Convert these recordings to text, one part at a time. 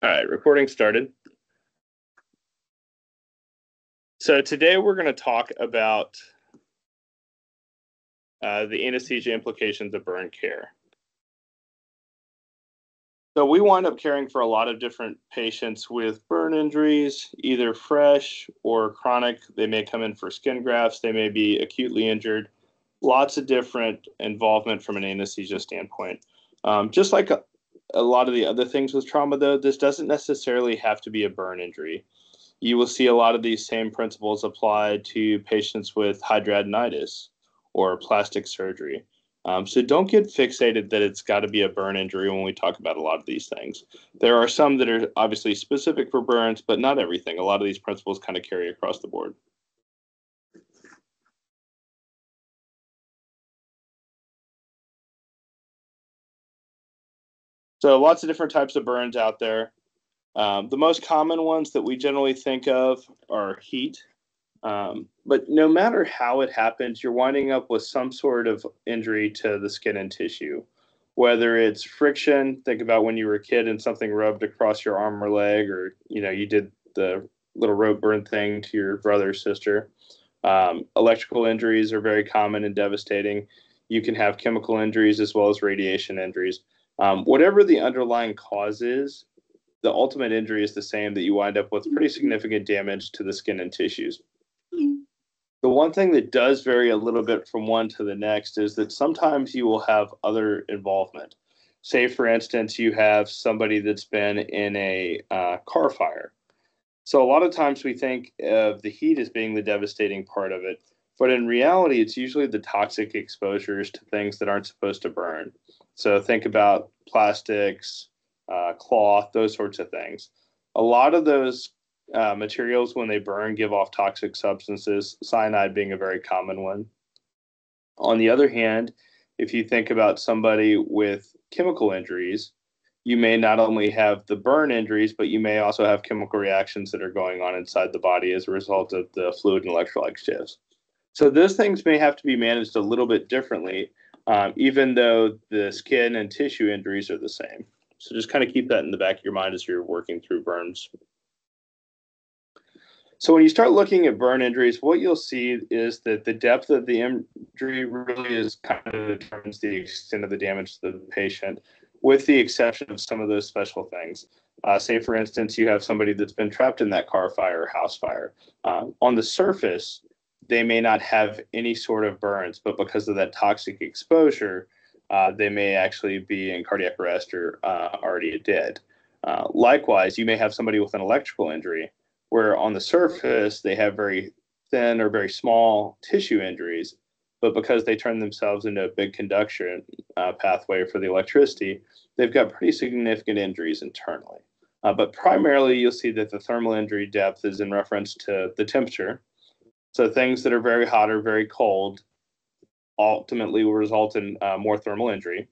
All right, recording started. So today we're going to talk about the anesthesia implications of burn care. So we wind up caring for a lot of different patients with burn injuries, either fresh or chronic. They may come in for skin grafts. They may be acutely injured. Lots of different involvement from an anesthesia standpoint. Just like a lot of the other things with trauma, though, this doesn't necessarily have to be a burn injury. You will see a lot of these same principles applied to patients with hidradenitis or plastic surgery. So don't get fixated that it's got to be a burn injury when we talk about a lot of these things. There are some that are obviously specific for burns, but not everything. A lot of these principles kind of carry across the board. So lots of different types of burns out there. The most common ones that we generally think of are heat. But no matter how it happens, you're winding up with some sort of injury to the skin and tissue. Whether it's friction, think about when you were a kid and something rubbed across your arm or leg, or you did the little rope burn thing to your brother or sister. Electrical injuries are very common and devastating. You can have chemical injuries as well as radiation injuries. Whatever the underlying cause is, the ultimate injury is the same, that you wind up with pretty significant damage to the skin and tissues. The one thing that does vary a little bit from one to the next is that sometimes you will have other involvement. Say, for instance, you have somebody that's been in a car fire. So a lot of times we think of the heat as being the devastating part of it, but in reality, it's usually the toxic exposures to things that aren't supposed to burn. So think about plastics, cloth, those sorts of things. A lot of those materials, when they burn, give off toxic substances, cyanide being a very common one. On the other hand, if you think about somebody with chemical injuries, you may not only have the burn injuries, but you may also have chemical reactions that are going on inside the body as a result of the fluid and electrolyte shifts. So those things may have to be managed a little bit differently, even though the skin and tissue injuries are the same. So just kind of keep that in the back of your mind as you're working through burns. So when you start looking at burn injuries, what you'll see is that the depth of the injury really is kind of determines the extent of the damage to the patient, with the exception of some of those special things. Say, for instance, you have somebody that's been trapped in that car fire or house fire. On the surface, they may not have any sort of burns, but because of that toxic exposure, they may actually be in cardiac arrest or already dead. Likewise, you may have somebody with an electrical injury where on the surface they have very thin or very small tissue injuries, but because they turn themselves into a big conduction pathway for the electricity, they've got pretty significant injuries internally. But primarily, you'll see that the thermal injury depth is in reference to the temperature. So things that are very hot or very cold ultimately will result in more thermal injury.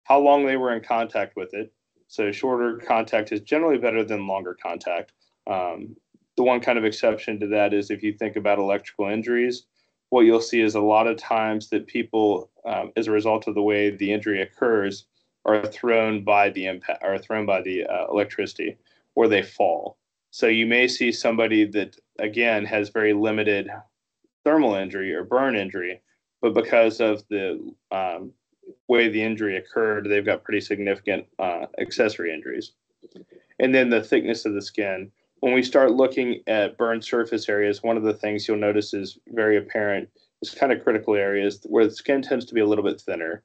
How long they were in contact with it. So shorter contact is generally better than longer contact. The one kind of exception to that is if you think about electrical injuries, what you'll see is a lot of times that people, as a result of the way the injury occurs, are thrown by the impact or thrown by the electricity, or they fall. So you may see somebody that again has very limited thermal injury or burn injury, but because of the way the injury occurred, they've got pretty significant accessory injuries. And then the thickness of the skin. When we start looking at burn surface areas, one of the things you'll notice is very apparent is kind of critical areas where the skin tends to be a little bit thinner.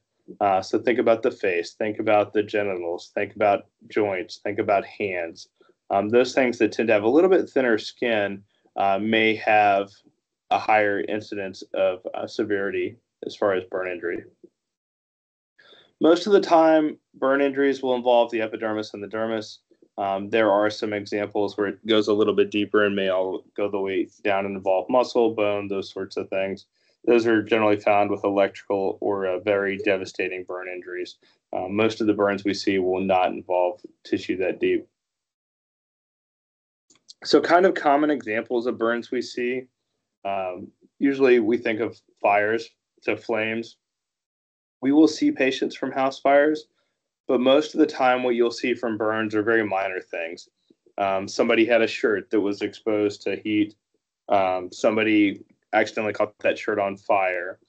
So think about the face, think about the genitals, think about joints, think about hands. Those things that tend to have a little bit thinner skin may have a higher incidence of severity as far as burn injury. Most of the time, burn injuries will involve the epidermis and the dermis. There are some examples where it goes a little bit deeper and may all go the way down and involve muscle, bone, those sorts of things. Those are generally found with electrical or very devastating burn injuries. Most of the burns we see will not involve tissue that deep. So kind of common examples of burns we see, usually we think of fires, so flames. We will see patients from house fires, But most of the time, what you'll see from burns are very minor things. Somebody had a shirt that was exposed to heat. Somebody accidentally caught that shirt on fire.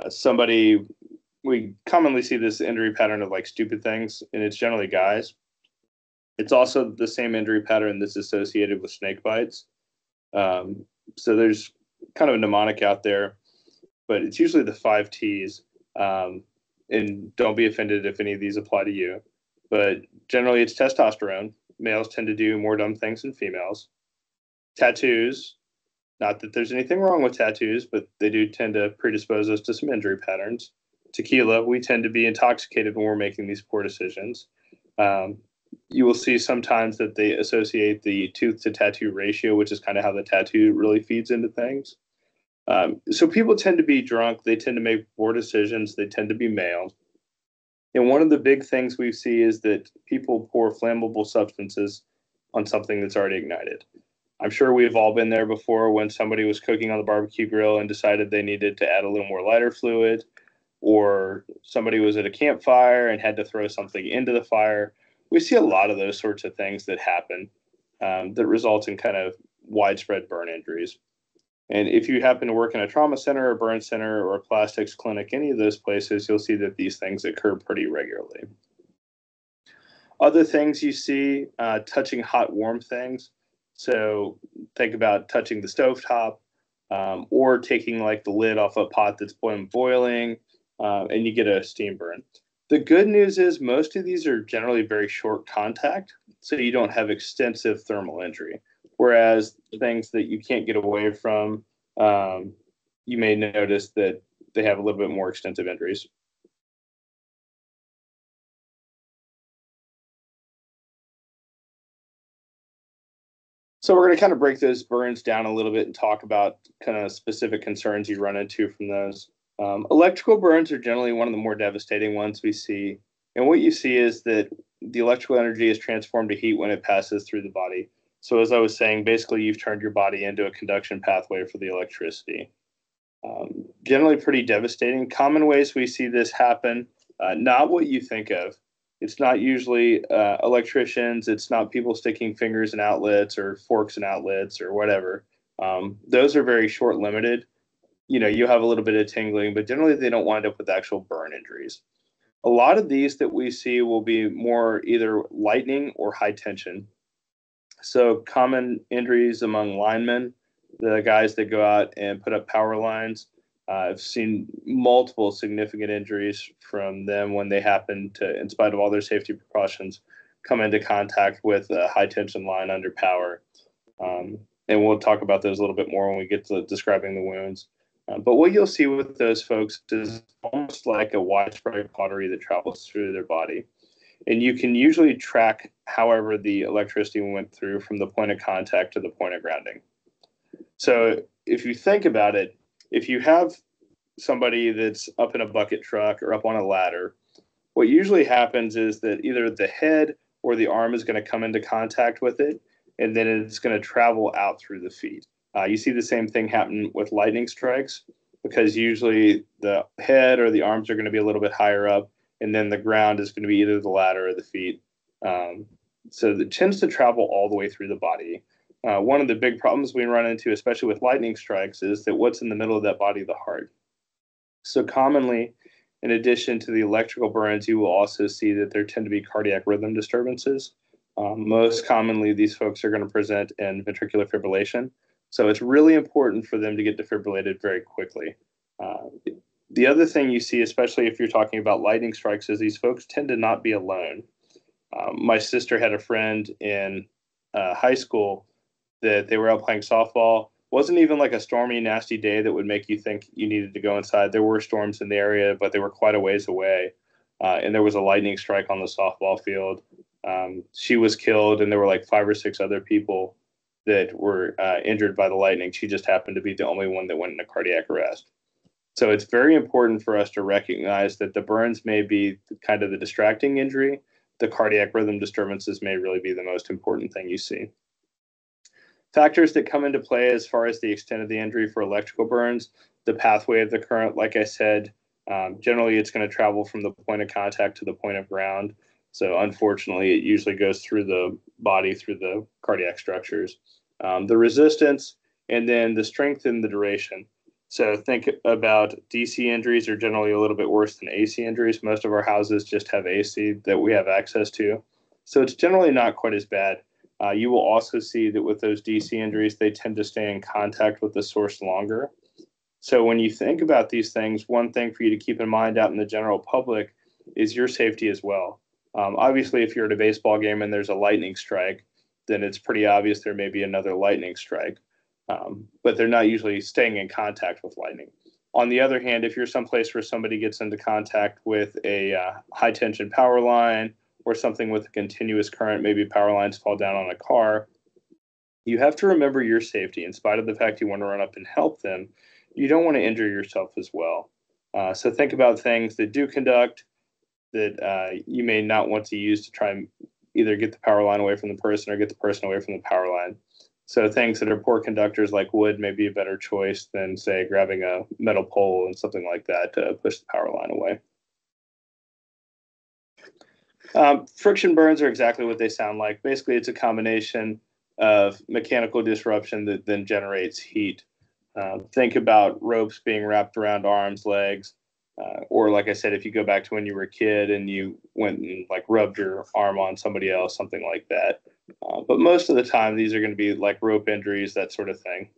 Somebody, we commonly see this injury pattern of like stupid things, and it's generally guys. It's also the same injury pattern that's associated with snake bites. So there's kind of a mnemonic out there, but it's usually the 5 T's. And don't be offended if any of these apply to you. But generally, it's testosterone. Males tend to do more dumb things than females. Tattoos. Not that there's anything wrong with tattoos, but they do tend to predispose us to some injury patterns. Tequila. We tend to be intoxicated when we're making these poor decisions. Um, you will see sometimes that they associate the tooth to tattoo ratio, which is kind of how the tattoo really feeds into things. So people tend to be drunk. They tend to make poor decisions. They tend to be male. And one of the big things we see is that people pour flammable substances on something that's already ignited. I'm sure we've all been there before when somebody was cooking on the barbecue grill and decided they needed to add a little more lighter fluid, or somebody was at a campfire and had to throw something into the fire. We see a lot of those sorts of things that happen that result in kind of widespread burn injuries. And if you happen to work in a trauma center, a burn center, or a plastics clinic, any of those places, you'll see that these things occur pretty regularly. Other things you see, touching hot, warm things. So think about touching the stovetop or taking like the lid off a pot that's boiling and you get a steam burn. The good news is most of these are generally very short contact, so you don't have extensive thermal injury. Whereas things that you can't get away from, you may notice that they have a little bit more extensive injuries. So we're going to kind of break those burns down a little bit and talk about kind of specific concerns you run into from those. Electrical burns are generally one of the more devastating ones we see. And what you see is that the electrical energy is transformed to heat when it passes through the body. So as I was saying, basically you've turned your body into a conduction pathway for the electricity. Generally pretty devastating. Common ways we see this happen, not what you think of. It's not usually electricians. It's not people sticking fingers in outlets or forks in outlets or whatever. Those are very short limited. You know, you have a little bit of tingling, but generally they don't wind up with actual burn injuries. A lot of these that we see will be more either lightning or high tension. So common injuries among linemen, the guys that go out and put up power lines. I've seen multiple significant injuries from them when they happen to, in spite of all their safety precautions, come into contact with a high tension line under power. And we'll talk about those a little bit more when we get to describing the wounds. But what you'll see with those folks is almost like a widespread cautery that travels through their body. And you can usually track however the electricity went through from the point of contact to the point of grounding. So if you think about it, if you have somebody that's up in a bucket truck or up on a ladder, what usually happens is that either the head or the arm is going to come into contact with it, and then it's going to travel out through the feet. You see the same thing happen with lightning strikes because usually the head or the arms are going to be a little bit higher up, and then the ground is going to be either the ladder or the feet. So it tends to travel all the way through the body. One of the big problems we run into, especially with lightning strikes, is that what's in the middle of that body, the heart. So commonly, in addition to the electrical burns, you will also see that there tend to be cardiac rhythm disturbances. Most commonly, these folks are going to present in ventricular fibrillation. So it's really important for them to get defibrillated very quickly. The other thing you see, especially if you're talking about lightning strikes, is these folks tend to not be alone. My sister had a friend in high school that they were out playing softball. Wasn't even like a stormy, nasty day that would make you think you needed to go inside. There were storms in the area, but they were quite a ways away. And there was a lightning strike on the softball field. She was killed, and there were like 5 or 6 other people that were injured by the lightning. She just happened to be the only one that went into cardiac arrest. So it's very important for us to recognize that the burns may be kind of the distracting injury. The cardiac rhythm disturbances may really be the most important thing you see. Factors that come into play as far as the extent of the injury for electrical burns, the pathway of the current, like I said, Generally, it's going to travel from the point of contact to the point of ground. So unfortunately, it usually goes through the body, through the cardiac structures. The resistance, and then the strength and the duration. So think about DC injuries are generally a little bit worse than AC injuries. Most of our houses just have AC that we have access to. So it's generally not quite as bad. You will also see that with those DC injuries, they tend to stay in contact with the source longer. So when you think about these things, one thing for you to keep in mind out in the general public is your safety as well. Obviously, if you're at a baseball game and there's a lightning strike, then it's pretty obvious there may be another lightning strike. But they're not usually staying in contact with lightning. On the other hand, if you're someplace where somebody gets into contact with a high tension power line or something with a continuous current, maybe power lines fall down on a car, you have to remember your safety. In spite of the fact you want to run up and help them, you don't want to injure yourself as well. So think about things that do conduct that you may not want to use to try and either get the power line away from the person or get the person away from the power line. So things that are poor conductors like wood may be a better choice than, say, grabbing a metal pole and something like that to push the power line away. Friction burns are exactly what they sound like. Basically, it's a combination of mechanical disruption that then generates heat. Think about ropes being wrapped around arms, legs, or like I said, if you go back to when you were a kid and you went and like rubbed your arm on somebody else, something like that. But most of the time, these are going to be like rope injuries, that sort of thing.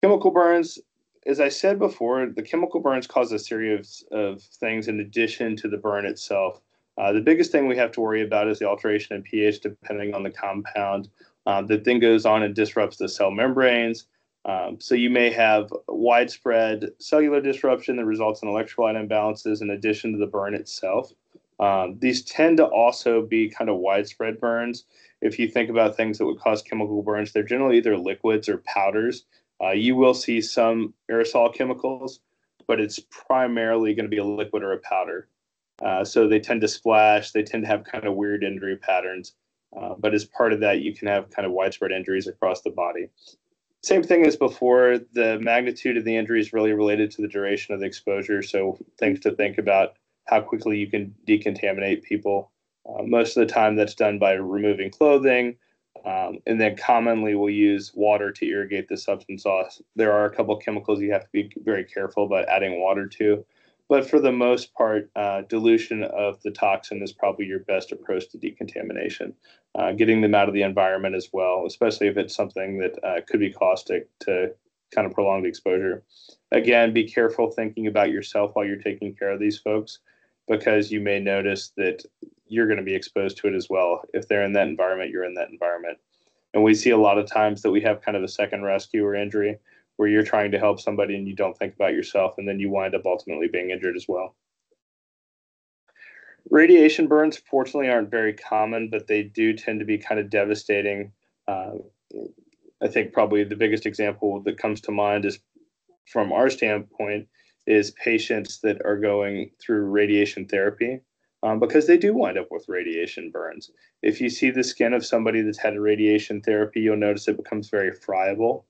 Chemical burns, as I said before, the chemical burns cause a series of things in addition to the burn itself. The biggest thing we have to worry about is the alteration in pH depending on the compound that then goes on and disrupts the cell membranes. So you may have widespread cellular disruption that results in electrolyte imbalances in addition to the burn itself. These tend to also be kind of widespread burns. If you think about things that would cause chemical burns, they're generally either liquids or powders. You will see some aerosol chemicals, but it's primarily going to be a liquid or a powder. So they tend to splash. They tend to have kind of weird injury patterns. But as part of that, you can have kind of widespread injuries across the body. Same thing as before, the magnitude of the injury is really related to the duration of the exposure. So things to think about: how quickly you can decontaminate people. Most of the time, that's done by removing clothing. And then commonly we'll use water to irrigate the substance off. There are a couple of chemicals you have to be very careful about adding water to. But for the most part, dilution of the toxin is probably your best approach to decontamination. Getting them out of the environment as well, especially if it's something that could be caustic to kind of prolong the exposure. Again, be careful thinking about yourself while you're taking care of these folks, because you may notice that you're going to be exposed to it as well. If they're in that environment, you're in that environment. And we see a lot of times that we have kind of a second rescue or injury where you're trying to help somebody and you don't think about yourself, and then you wind up ultimately being injured as well. Radiation burns, fortunately, aren't very common, but they do tend to be kind of devastating. Uh, I think probably the biggest example that comes to mind is, from our standpoint, is patients that are going through radiation therapy, because they do wind up with radiation burns. If you see the skin of somebody that's had a radiation therapy, you'll notice it becomes very friable.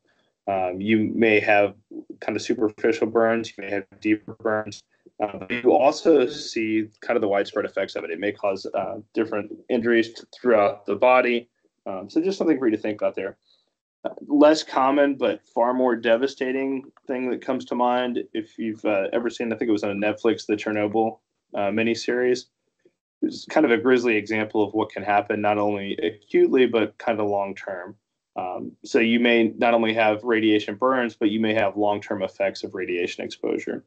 You may have kind of superficial burns, you may have deeper burns, but you also see kind of the widespread effects of it. It may cause different injuries throughout the body. So just something for you to think about there. Less common, but far more devastating thing that comes to mind, if you've ever seen, I think it was on Netflix, the Chernobyl miniseries. It's kind of a grisly example of what can happen, not only acutely, but kind of long term. So you may not only have radiation burns, but you may have long-term effects of radiation exposure.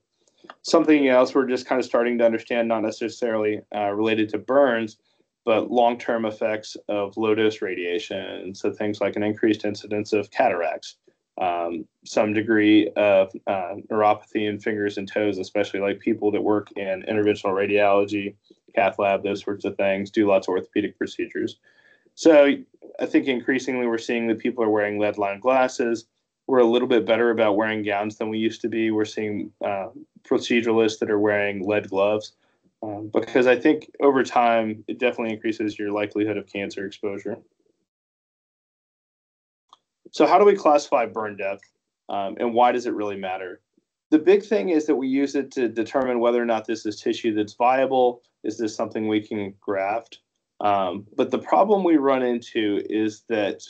Something else we're just kind of starting to understand, not necessarily related to burns, but long-term effects of low-dose radiation. So things like an increased incidence of cataracts, some degree of neuropathy in fingers and toes, especially like people that work in interventional radiology, cath lab, those sorts of things, do lots of orthopedic procedures. So I think increasingly we're seeing that people are wearing lead-lined glasses. We're a little bit better about wearing gowns than we used to be. We're seeing proceduralists that are wearing lead gloves, because I think over time it definitely increases your likelihood of cancer exposure. So how do we classify burn depth, and why does it really matter? The big thing is that we use it to determine whether or not this is tissue that's viable. Is this something we can graft? But the problem we run into is that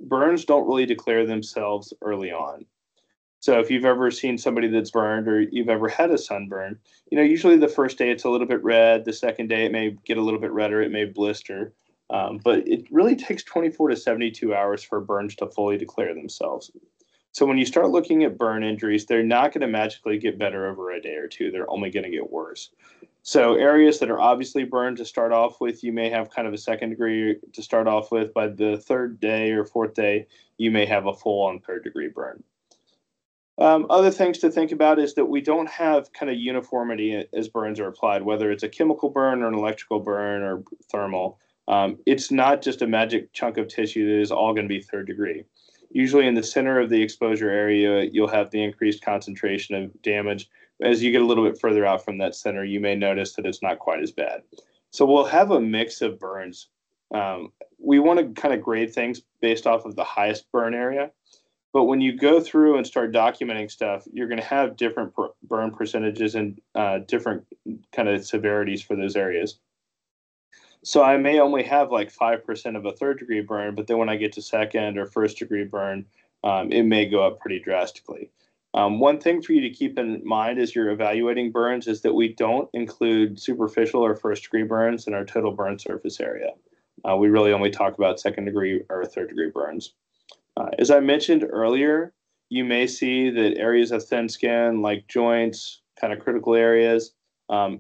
burns don't really declare themselves early on. So if you've ever seen somebody that's burned or you've ever had a sunburn, usually the first day it's a little bit red. The second day it may get a little bit redder. It may blister. But it really takes 24 to 72 hours for burns to fully declare themselves. So when you start looking at burn injuries, they're not going to magically get better over a day or two. They're only going to get worse. So areas that are obviously burned to start off with, you may have kind of a second degree to start off with. By the third day or fourth day, you may have a full-on third-degree burn. Other things to think about is that we don't have kind of uniformity as burns are applied, whether it's a chemical burn or an electrical burn or thermal. It's not just a magic chunk of tissue that is all going to be third degree. Usually in the center of the exposure area, you'll have the increased concentration of damage. As you get a little bit further out from that center, you may notice that it's not quite as bad. So we'll have a mix of burns. We want to kind of grade things based off of the highest burn area. But when you go through and start documenting stuff, you're going to have different burn percentages and different kind of severities for those areas. So I may only have like 5% of a third degree burn, but then when I get to second or first degree burn, it may go up pretty drastically. One thing for you to keep in mind as you're evaluating burns is that we don't include superficial or first degree burns in our total burn surface area. We really only talk about second degree or third degree burns. As I mentioned earlier, you may see that areas of thin skin, like joints, kind of critical areas,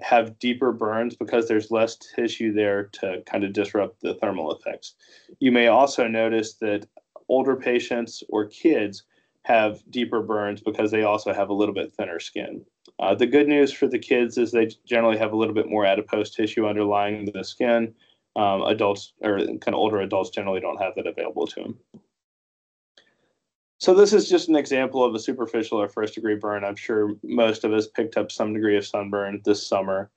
have deeper burns because there's less tissue there to kind of disrupt the thermal effects. You may also notice that older patients or kids have deeper burns because they also have a little bit thinner skin. The good news for the kids is they generally have a little bit more adipose tissue underlying the skin. Adults or kind of older adults generally don't have that available to them. So this is just an example of a superficial or first degree burn. I'm sure most of us picked up some degree of sunburn this summer.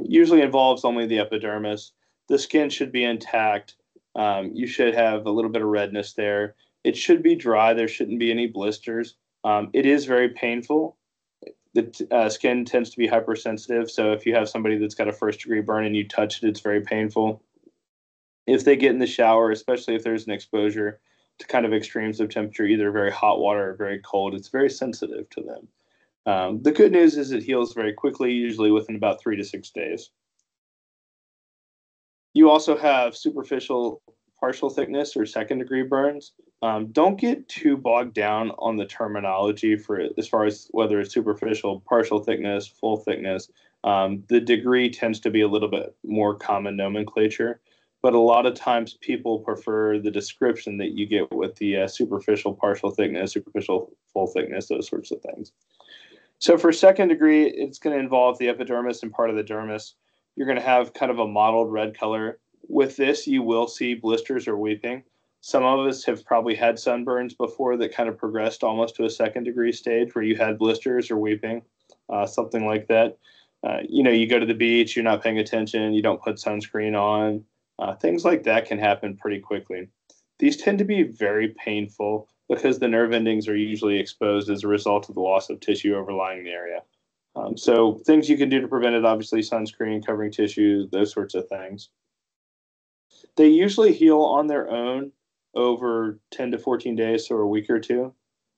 Usually involves only the epidermis. The skin should be intact. You should have a little bit of redness there. It should be dry. There shouldn't be any blisters. It is very painful. The skin tends to be hypersensitive. So if you have somebody that's got a first degree burn and you touch it, it's very painful. If they get in the shower, especially if there's an exposure to kind of extremes of temperature, either very hot water or very cold, it's very sensitive to them. The good news is it heals very quickly, usually within about 3 to 6 days. You also have superficial partial thickness or second degree burns. Don't get too bogged down on the terminology for it, as far as whether it's superficial, partial thickness, full thickness. The degree tends to be a little bit more common nomenclature. But a lot of times people prefer the description that you get with the superficial partial thickness, superficial full thickness, those sorts of things. So for second degree, it's going to involve the epidermis and part of the dermis. You're going to have kind of a mottled red color. With this, you will see blisters or weeping. Some of us have probably had sunburns before that kind of progressed almost to a second degree stage where you had blisters or weeping, something like that. You go to the beach, you're not paying attention, you don't put sunscreen on. Things like that can happen pretty quickly. These tend to be very painful because the nerve endings are usually exposed as a result of the loss of tissue overlying the area. So things you can do to prevent it, obviously sunscreen, covering tissue, those sorts of things. They usually heal on their own over 10 to 14 days, so a week or two.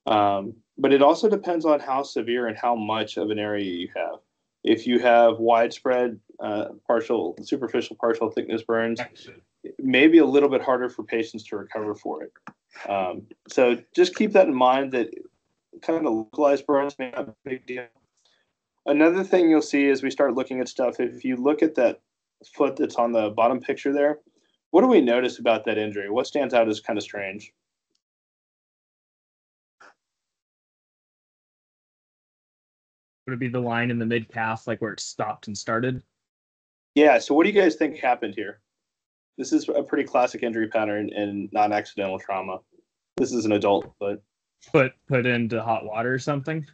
But it also depends on how severe and how much of an area you have. If you have widespread superficial partial thickness burns, it may be a little bit harder for patients to recover for it. So just keep that in mind, that kind of localized burns may not be a big deal. Another thing you'll see as we start looking at stuff, if you look at that foot that's on the bottom picture there, what do we notice about that injury? What stands out as kind of strange? Would it be the line in the mid calf, like where it stopped and started? Yeah. So what do you guys think happened here? This is a pretty classic injury pattern in non-accidental trauma. This is an adult, but put into hot water or something.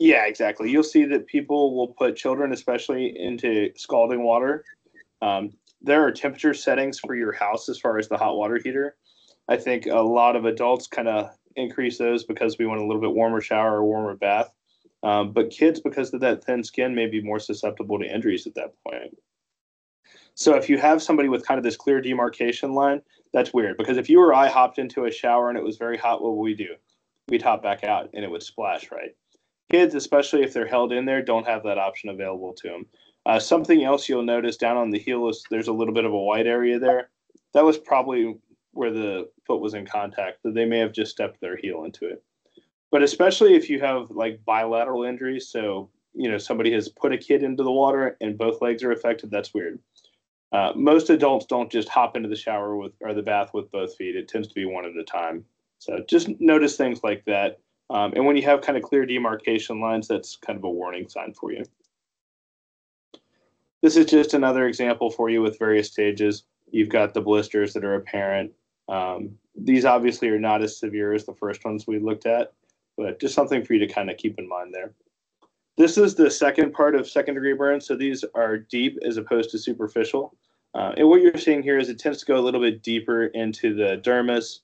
Yeah, exactly. You'll see that people will put children, especially, into scalding water. There are temperature settings for your house as far as the hot water heater. I think a lot of adults kind of increase those because we want a little bit warmer shower or warmer bath. But kids, because of that thin skin, may be more susceptible to injuries at that point. So if you have somebody with kind of this clear demarcation line, that's weird, because if you or I hopped into a shower and it was very hot, what would we do? We'd hop back out and it would splash, right? Kids, especially if they're held in there, don't have that option available to them. Something else you'll notice down on the heel is there's a little bit of a white area there. That was probably where the foot was in contact. So they may have just stepped their heel into it. But especially if you have like bilateral injuries, so somebody has put a kid into the water and both legs are affected, that's weird. Most adults don't just hop into the shower or the bath with both feet. It tends to be one at a time. So just notice things like that. And when you have kind of clear demarcation lines, that's kind of a warning sign for you. This is just another example for you with various stages. You've got the blisters that are apparent. These obviously are not as severe as the first ones we looked at, but just something for you to kind of keep in mind there. This is the second part of second-degree burns, so these are deep as opposed to superficial. And what you're seeing here is it tends to go a little bit deeper into the dermis.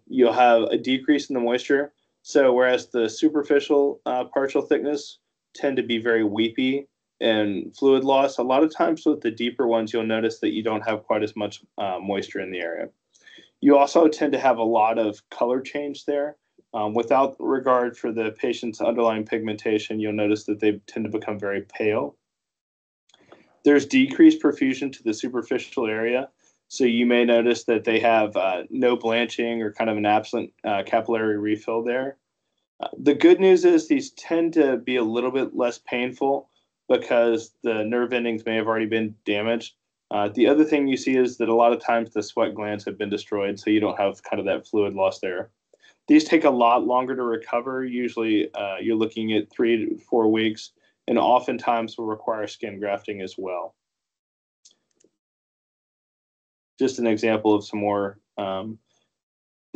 You'll have a decrease in the moisture. So whereas the superficial partial thickness tend to be very weepy and fluid loss, a lot of times with the deeper ones, you'll notice that you don't have quite as much moisture in the area. You also tend to have a lot of color change there. Without regard for the patient's underlying pigmentation, you'll notice that they tend to become very pale. There's decreased perfusion to the superficial area. So you may notice that they have no blanching or kind of an absent capillary refill there. The good news is these tend to be a little bit less painful because the nerve endings may have already been damaged. The other thing you see is that a lot of times the sweat glands have been destroyed, so you don't have kind of that fluid loss there. These take a lot longer to recover. Usually you're looking at 3 to 4 weeks, and oftentimes will require skin grafting as well. Just an example of some more. The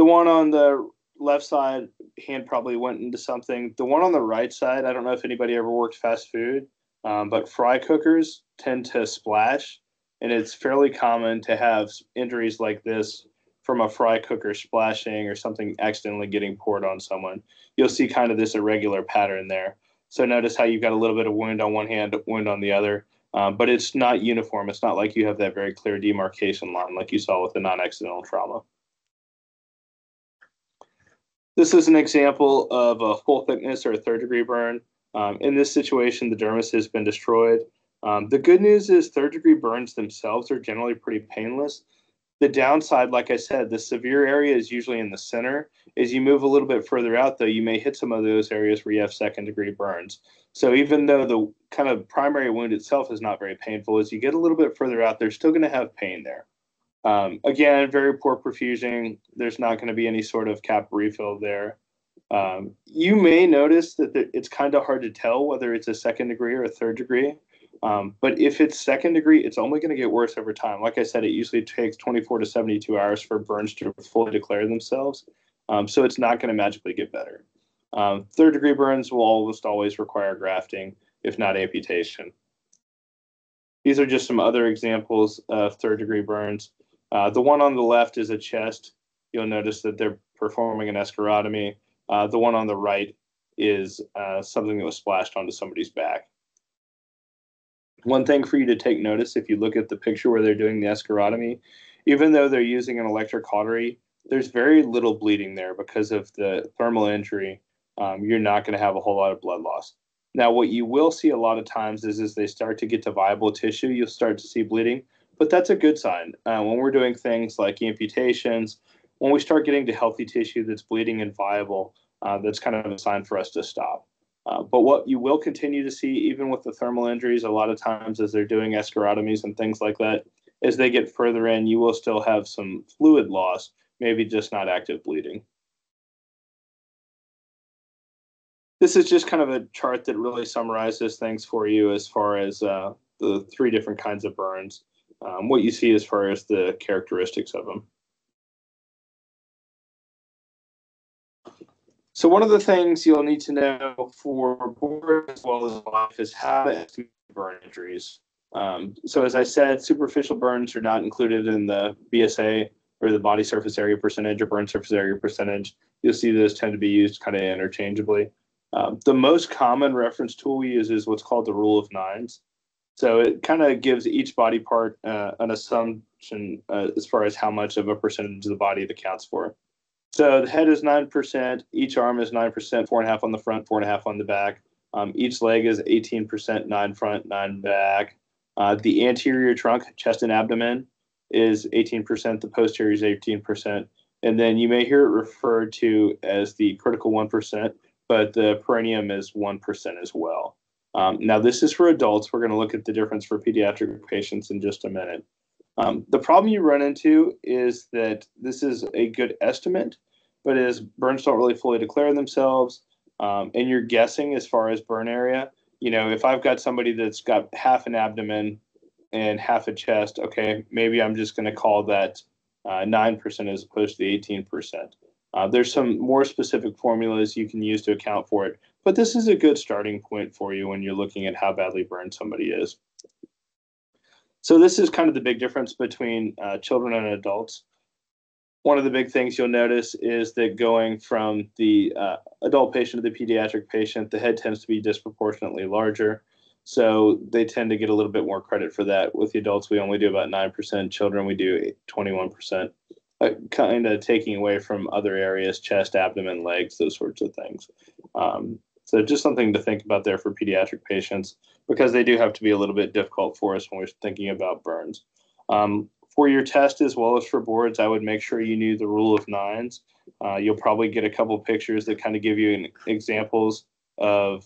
one on the left side, hand probably went into something. The one on the right side, I don't know if anybody ever worked fast food, but fry cookers tend to splash, and it's fairly common to have injuries like this from a fry cooker splashing or something accidentally getting poured on someone. You'll see kind of this irregular pattern there. So notice how you've got a little bit of wound on one hand, wound on the other, but it's not uniform. It's not like you have that very clear demarcation line like you saw with the non-accidental trauma. This is an example of a full thickness or a third-degree burn. In this situation, the dermis has been destroyed. The good news is third-degree burns themselves are generally pretty painless. The downside, like I said, the severe area is usually in the center. As you move a little bit further out, though, you may hit some of those areas where you have second-degree burns. So even though the kind of primary wound itself is not very painful, as you get a little bit further out, they're still going to have pain there. Again, very poor perfusion. There's not going to be any sort of cap refill there. You may notice that it's kind of hard to tell whether it's a second degree or a third degree. But if it's second degree, it's only going to get worse over time. Like I said, it usually takes 24 to 72 hours for burns to fully declare themselves. So it's not going to magically get better. Third degree burns will almost always require grafting, if not amputation. These are just some other examples of third degree burns. The one on the left is a chest. You'll notice that they're performing an escharotomy. The one on the right is something that was splashed onto somebody's back. One thing for you to take notice, if you look at the picture where they're doing the escharotomy, even though they're using an electric cautery, there's very little bleeding there because of the thermal injury. You're not going to have a whole lot of blood loss. Now, what you will see a lot of times is as they start to get to viable tissue, you'll start to see bleeding, but that's a good sign. When we're doing things like amputations, when we start getting to healthy tissue that's bleeding and viable, that's kind of a sign for us to stop. But what you will continue to see, even with the thermal injuries, a lot of times as they're doing escharotomies and things like that, as they get further in, you will still have some fluid loss, maybe just not active bleeding. This is just kind of a chart that really summarizes things for you as far as the 3 different kinds of burns, what you see as far as the characteristics of them. So one of the things you'll need to know for board as well as life is how to estimate burn injuries. So as I said, superficial burns are not included in the BSA or the body surface area percentage or burn surface area percentage. you'll see those tend to be used kind of interchangeably. The most common reference tool we use is what's called the rule of nines. So it kind of gives each body part an assumption as far as how much of a percentage of the body it accounts for. So the head is 9%, each arm is 9%, 4.5 on the front, 4.5 on the back. Each leg is 18%, 9 front, 9 back. The anterior trunk, chest and abdomen, is 18%. The posterior is 18%. And then you may hear it referred to as the critical 1%, but the perineum is 1% as well. Now, this is for adults. We're going to look at the difference for pediatric patients in just a minute. The problem you run into is that this is a good estimate, but as burns don't really fully declare themselves, and you're guessing as far as burn area, if I've got somebody that's got half an abdomen and half a chest, okay, maybe I'm just going to call that 9% as opposed to the 18%. There's some more specific formulas you can use to account for it, but this is a good starting point for you when you're looking at how badly burned somebody is. So this is kind of the big difference between children and adults. One of the big things you'll notice is that going from the adult patient to the pediatric patient, the head tends to be disproportionately larger. So they tend to get a little bit more credit for that. With the adults, we only do about 9%. Children, we do 21%. Kind of taking away from other areas, chest, abdomen, legs, those sorts of things. So just something to think about there for pediatric patients, because they do have to be a little bit difficult for us when we're thinking about burns. For your test as well as for boards, I would make sure you knew the rule of nines. You'll probably get a couple pictures that kind of give you examples of,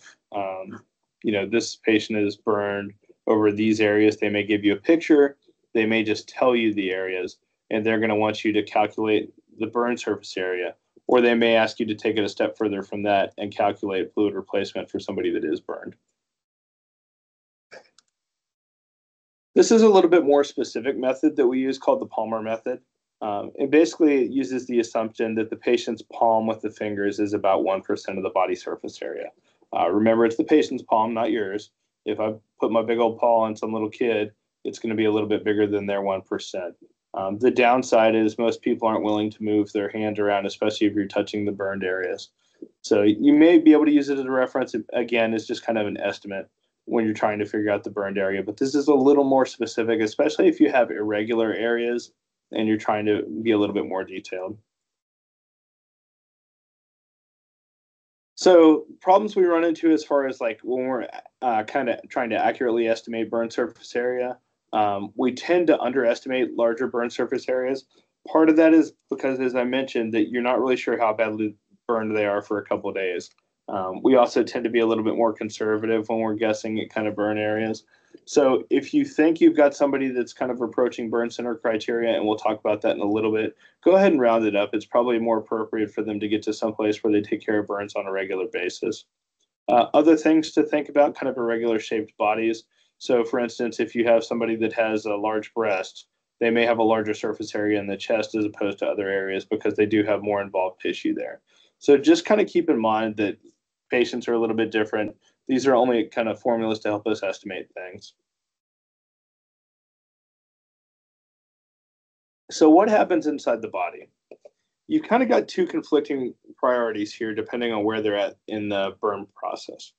this patient is burned over these areas. They may give you a picture. They may just tell you the areas, and they're going to want you to calculate the burn surface area. Or they may ask you to take it a step further from that and calculate fluid replacement for somebody that is burned. This is a little bit more specific method that we use called the Palmer method. And basically it uses the assumption that the patient's palm with the fingers is about 1% of the body surface area. Remember, it's the patient's palm, not yours. If I put my big old paw on some little kid, it's going to be a little bit bigger than their 1%. The downside is most people aren't willing to move their hand around, especially if you're touching the burned areas. So you may be able to use it as a reference. Again, it's just kind of an estimate when you're trying to figure out the burned area. But this is a little more specific, especially if you have irregular areas and you're trying to be a little bit more detailed. So problems we run into as far as like when we're kind of trying to accurately estimate burn surface area, we tend to underestimate larger burn surface areas. Part of that is because, as I mentioned, that you're not really sure how badly burned they are for a couple of days. We also tend to be a little bit more conservative when we're guessing at kind of burn areas. So if you think you've got somebody that's kind of approaching burn center criteria, and we'll talk about that in a little bit, go ahead and round it up. It's probably more appropriate for them to get to some place where they take care of burns on a regular basis. Other things to think about, kind of irregular shaped bodies. So for instance, if you have somebody that has a large breast, they may have a larger surface area in the chest as opposed to other areas because they do have more involved tissue there. So just kind of keep in mind that patients are a little bit different. These are only kind of formulas to help us estimate things. So what happens inside the body? You've kind of got two conflicting priorities here depending on where they're at in the burn process.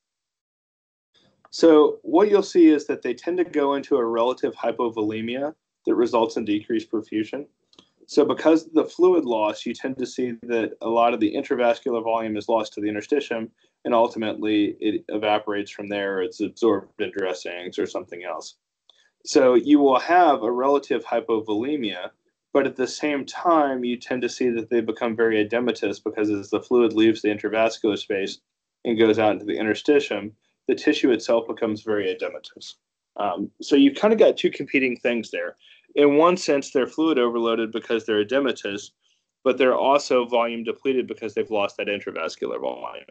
So what you'll see is that they tend to go into a relative hypovolemia that results in decreased perfusion. So because of the fluid loss, you tend to see that a lot of the intravascular volume is lost to the interstitium, and ultimately it evaporates from there. It's absorbed in dressings or something else. So you will have a relative hypovolemia, but at the same time, you tend to see that they become very edematous because as the fluid leaves the intravascular space and goes out into the interstitium, the tissue itself becomes very edematous. So you've kind of got two competing things there. In one sense, they're fluid overloaded because they're edematous, but they're also volume depleted because they've lost that intravascular volume.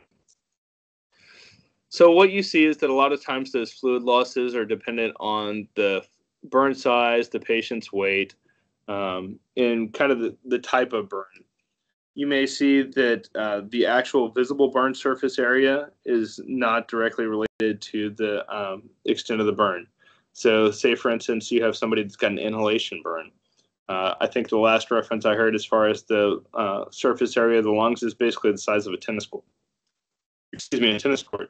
So what you see is that a lot of times those fluid losses are dependent on the burn size, the patient's weight, and kind of the type of burn. You may see that the actual visible burn surface area is not directly related to the extent of the burn. So say, for instance, you have somebody that's got an inhalation burn. I think the last reference I heard as far as the surface area of the lungs is basically the size of a tennis court. Excuse me, a tennis court.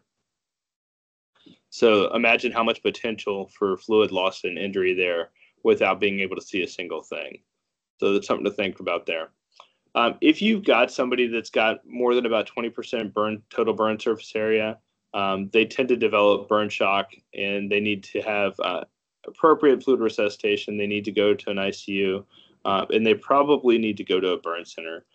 So imagine how much potential for fluid loss and injury there without being able to see a single thing. So that's something to think about there. If you've got somebody that's got more than about 20% total burn surface area, they tend to develop burn shock, and they need to have appropriate fluid resuscitation. They need to go to an ICU, and they probably need to go to a burn center.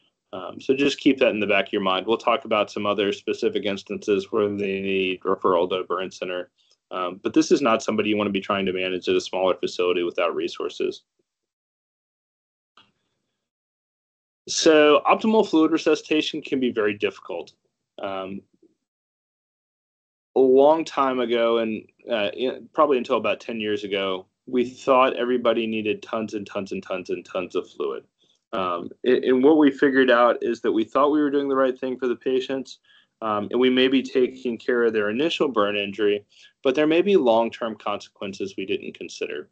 So just keep that in the back of your mind. We'll talk about some other specific instances where they need referral to a burn center. But this is not somebody you want to be trying to manage at a smaller facility without resources. So optimal fluid resuscitation can be very difficult. A long time ago, and probably until about 10 years ago, we thought everybody needed tons and tons and tons and tons of fluid. And what we figured out is that we thought we were doing the right thing for the patients, and we may be taking care of their initial burn injury, but there may be long-term consequences we didn't consider.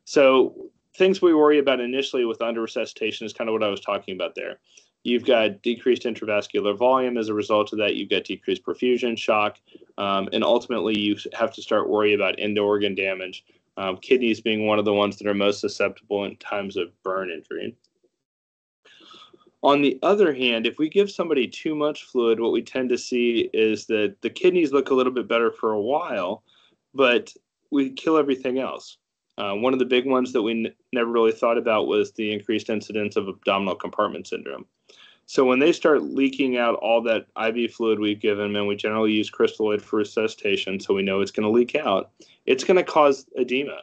So things we worry about initially with under-resuscitation is kind of what I was talking about there. You've got decreased intravascular volume. As a result of that, you've got decreased perfusion, shock, and ultimately you have to start worrying about end-organ damage, kidneys being one of the ones that are most susceptible in times of burn injury. On the other hand, if we give somebody too much fluid, what we tend to see is that the kidneys look a little bit better for a while, but we kill everything else. One of the big ones that we never really thought about was the increased incidence of abdominal compartment syndrome. So when they start leaking out all that IV fluid we've given them, and we generally use crystalloid for resuscitation, so we know it's going to leak out, it's going to cause edema.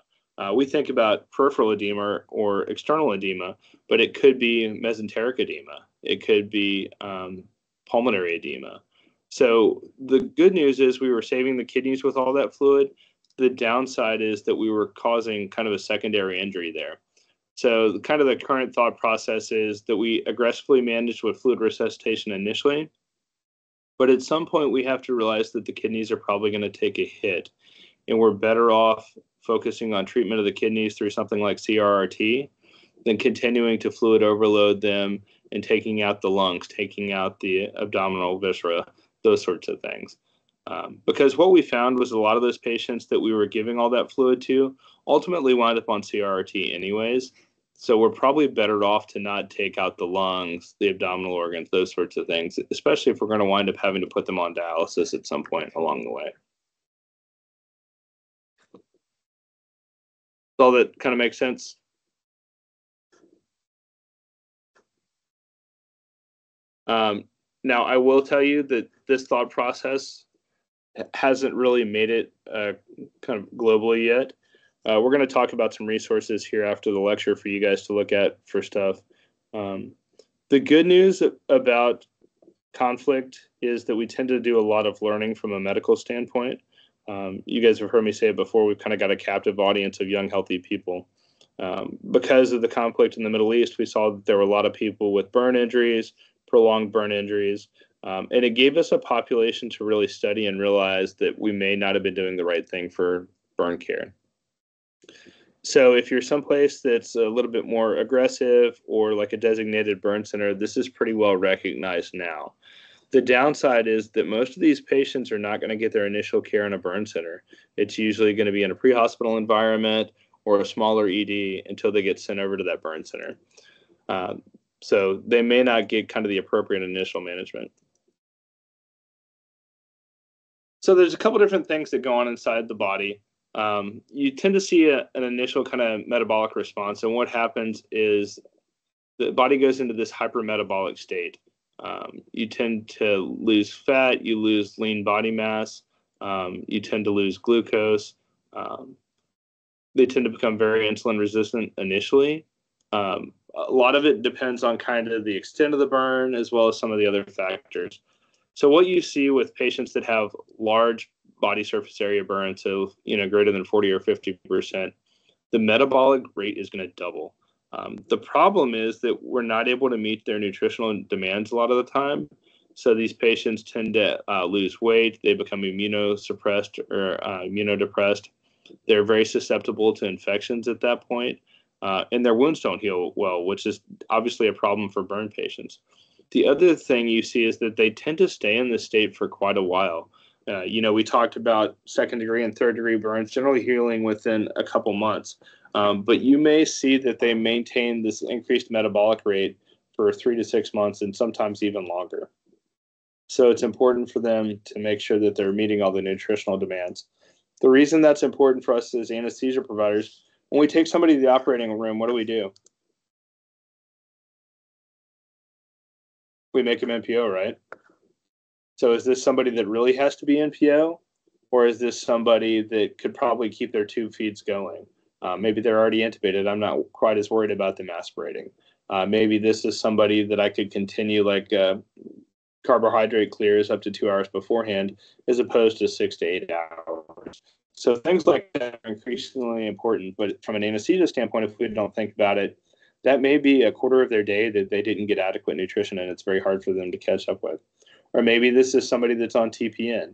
We think about peripheral edema or external edema, but it could be mesenteric edema. It could be pulmonary edema. So the good news is we were saving the kidneys with all that fluid. The downside is that we were causing kind of a secondary injury there. So kind of the current thought process is that we aggressively manage with fluid resuscitation initially, but at some point we have to realize that the kidneys are probably going to take a hit, and we're better off focusing on treatment of the kidneys through something like CRRT than continuing to fluid overload them and taking out the lungs, taking out the abdominal viscera, those sorts of things. Because what we found was a lot of those patients that we were giving all that fluid to ultimately wound up on CRRT anyways. So we're probably better off to not take out the lungs, the abdominal organs, those sorts of things, especially if we're going to wind up having to put them on dialysis at some point along the way. All that kind of makes sense. Now, I will tell you that this thought process hasn't really made it kind of globally yet. We're going to talk about some resources here after the lecture for you guys to look at for stuff. The good news about conflict is that we tend to do a lot of learning from a medical standpoint. You guys have heard me say it before, we've kind of got a captive audience of young, healthy people. Because of the conflict in the Middle East, we saw that there were a lot of people with burn injuries, prolonged burn injuries, and it gave us a population to really study and realize that we may not have been doing the right thing for burn care. So if you're someplace that's a little bit more aggressive or like a designated burn center, this is pretty well recognized now. The downside is that most of these patients are not going to get their initial care in a burn center. It's usually going to be in a pre-hospital environment or a smaller ED until they get sent over to that burn center. So they may not get kind of the appropriate initial management. So there's a couple different things that go on inside the body. You tend to see an initial kind of metabolic response, and what happens is the body goes into this hypermetabolic state. You tend to lose fat, you lose lean body mass, you tend to lose glucose. They tend to become very insulin resistant initially. A lot of it depends on kind of the extent of the burn as well as some of the other factors. So what you see with patients that have large body surface area burn, so greater than 40 or 50%, the metabolic rate is going to double. The problem is that we're not able to meet their nutritional demands a lot of the time. So these patients tend to lose weight. They become immunosuppressed or immunodepressed. They're very susceptible to infections at that point. and their wounds don't heal well, which is obviously a problem for burn patients. The other thing you see is that they tend to stay in this state for quite a while. We talked about second degree and third degree burns generally healing within a couple months, but you may see that they maintain this increased metabolic rate for 3 to 6 months and sometimes even longer. So it's important for them to make sure that they're meeting all the nutritional demands. The reason that's important for us as anesthesia providers, when we take somebody to the operating room, what do? We make them NPO, right? So is this somebody that really has to be NPO, or is this somebody that could probably keep their tube feeds going? Maybe they're already intubated. I'm not quite as worried about them aspirating. Maybe this is somebody that I could continue carbohydrate clears up to 2 hours beforehand, as opposed to 6 to 8 hours. So things like that are increasingly important. But from an anesthesia standpoint, if we don't think about it, that may be a quarter of their day that they didn't get adequate nutrition, and it's very hard for them to catch up with. Or maybe this is somebody that's on TPN.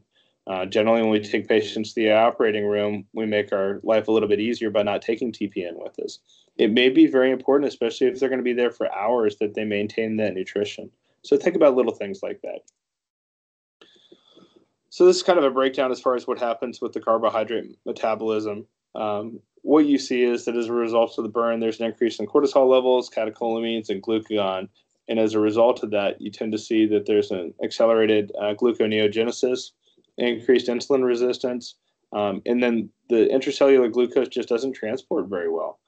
Generally, when we take patients to the operating room, we make our life a little bit easier by not taking TPN with us. It may be very important, especially if they're going to be there for hours, that they maintain that nutrition. So think about little things like that. So this is kind of a breakdown as far as what happens with the carbohydrate metabolism. What you see is that as a result of the burn, there's an increase in cortisol levels, catecholamines, and glucagon. And as a result of that, you tend to see that there's an accelerated gluconeogenesis, increased insulin resistance, and then the intracellular glucose just doesn't transport very well.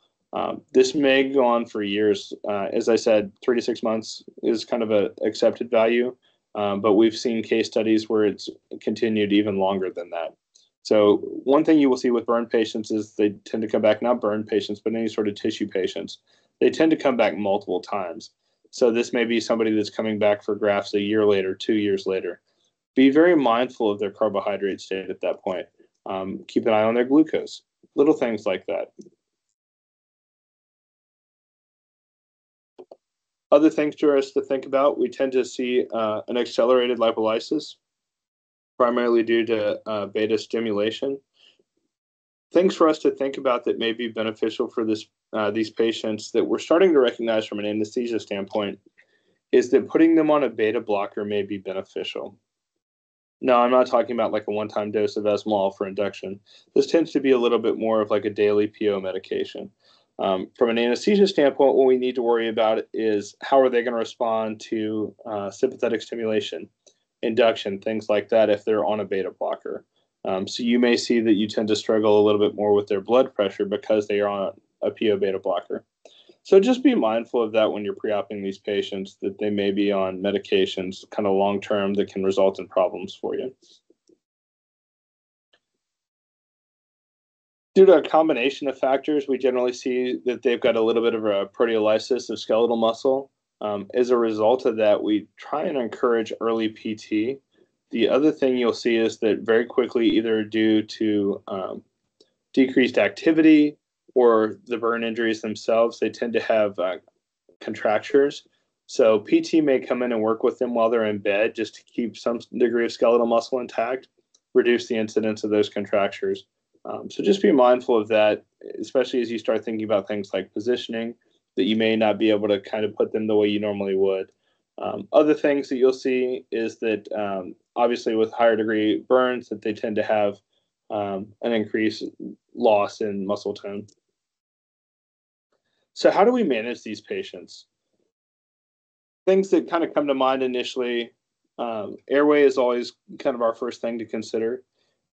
This may go on for years. As I said, 3 to 6 months is kind of an accepted value, but we've seen case studies where it's continued even longer than that. So one thing you will see with burn patients is they tend to come back, not burn patients, but any sort of tissue patients. They tend to come back multiple times. So this may be somebody that's coming back for grafts a year later, 2 years later. Be very mindful of their carbohydrate state at that point. Keep an eye on their glucose, little things like that. Other things for us to think about, we tend to see an accelerated lipolysis, primarily due to beta stimulation. Things for us to think about that may be beneficial for these patients that we're starting to recognize from an anesthesia standpoint is that putting them on a beta blocker may be beneficial. No, I'm not talking about like a one-time dose of Esmol for induction. This tends to be a little bit more of like a daily PO medication. From an anesthesia standpoint, what we need to worry about is how are they going to respond to sympathetic stimulation, induction, things like that if they're on a beta blocker. So you may see that you tend to struggle a little bit more with their blood pressure because they are on a PO beta blocker. So just be mindful of that when you're pre-oping these patients, that they may be on medications kind of long-term that can result in problems for you. Due to a combination of factors, we generally see that they've got a little bit of a proteolysis of skeletal muscle. As a result of that, we try and encourage early PT. The other thing you'll see is that very quickly, either due to decreased activity or the burn injuries themselves, they tend to have contractures. So PT may come in and work with them while they're in bed just to keep some degree of skeletal muscle intact, reduce the incidence of those contractures. So just be mindful of that, especially as you start thinking about things like positioning, that you may not be able to kind of put them the way you normally would. Other things that you'll see is that obviously with higher degree burns, that they tend to have an increased loss in muscle tone. So how do we manage these patients? Things that kind of come to mind initially, airway is always kind of our first thing to consider.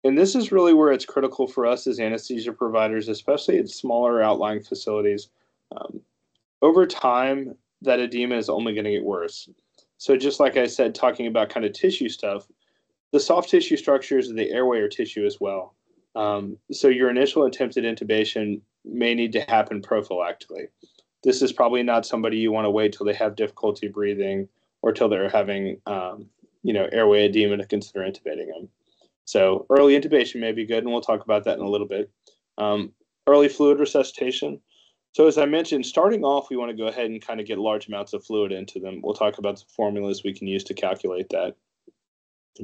And this is really where it's critical for us as anesthesia providers, especially at smaller outlying facilities. Over time, that edema is only going to get worse. So just like I said, talking about kind of tissue stuff, the soft tissue structures of the airway are tissue as well. So your initial attempt at intubation may need to happen prophylactically. This is probably not somebody you want to wait till they have difficulty breathing or till they're having, airway edema to consider intubating them. So early intubation may be good, and we'll talk about that in a little bit. Early fluid resuscitation. So as I mentioned, starting off, we want to go ahead and kind of get large amounts of fluid into them. We'll talk about the formulas we can use to calculate that.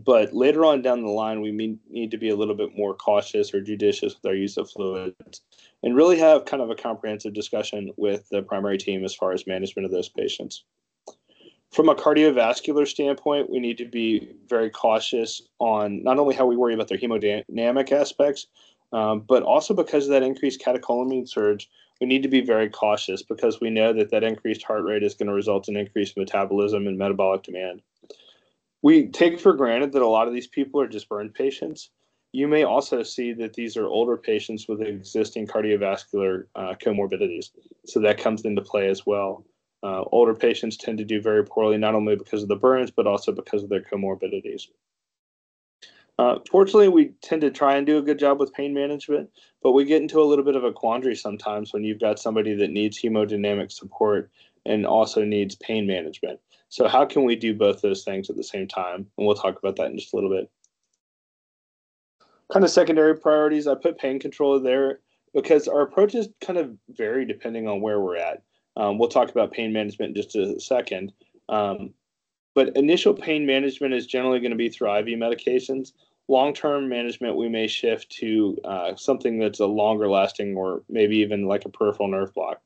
But later on down the line, we need to be a little bit more cautious or judicious with our use of fluids. and really have kind of a comprehensive discussion with the primary team as far as management of those patients. From a cardiovascular standpoint, we need to be very cautious on not only how we worry about their hemodynamic aspects, but also because of that increased catecholamine surge, we need to be very cautious because we know that that increased heart rate is going to result in increased metabolism and metabolic demand. We take for granted that a lot of these people are just burn patients. You may also see that these are older patients with existing cardiovascular comorbidities. So that comes into play as well. Older patients tend to do very poorly, not only because of the burns, but also because of their comorbidities. Fortunately, we tend to try and do a good job with pain management, but we get into a little bit of a quandary sometimes when you've got somebody that needs hemodynamic support and also needs pain management. So how can we do both those things at the same time? And we'll talk about that in just a little bit. Kind of secondary priorities, I put pain control there because our approaches kind of vary depending on where we're at. We'll talk about pain management in just a second. But initial pain management is generally going to be through IV medications. Long-term management, we may shift to something that's a longer lasting or maybe even like a peripheral nerve block.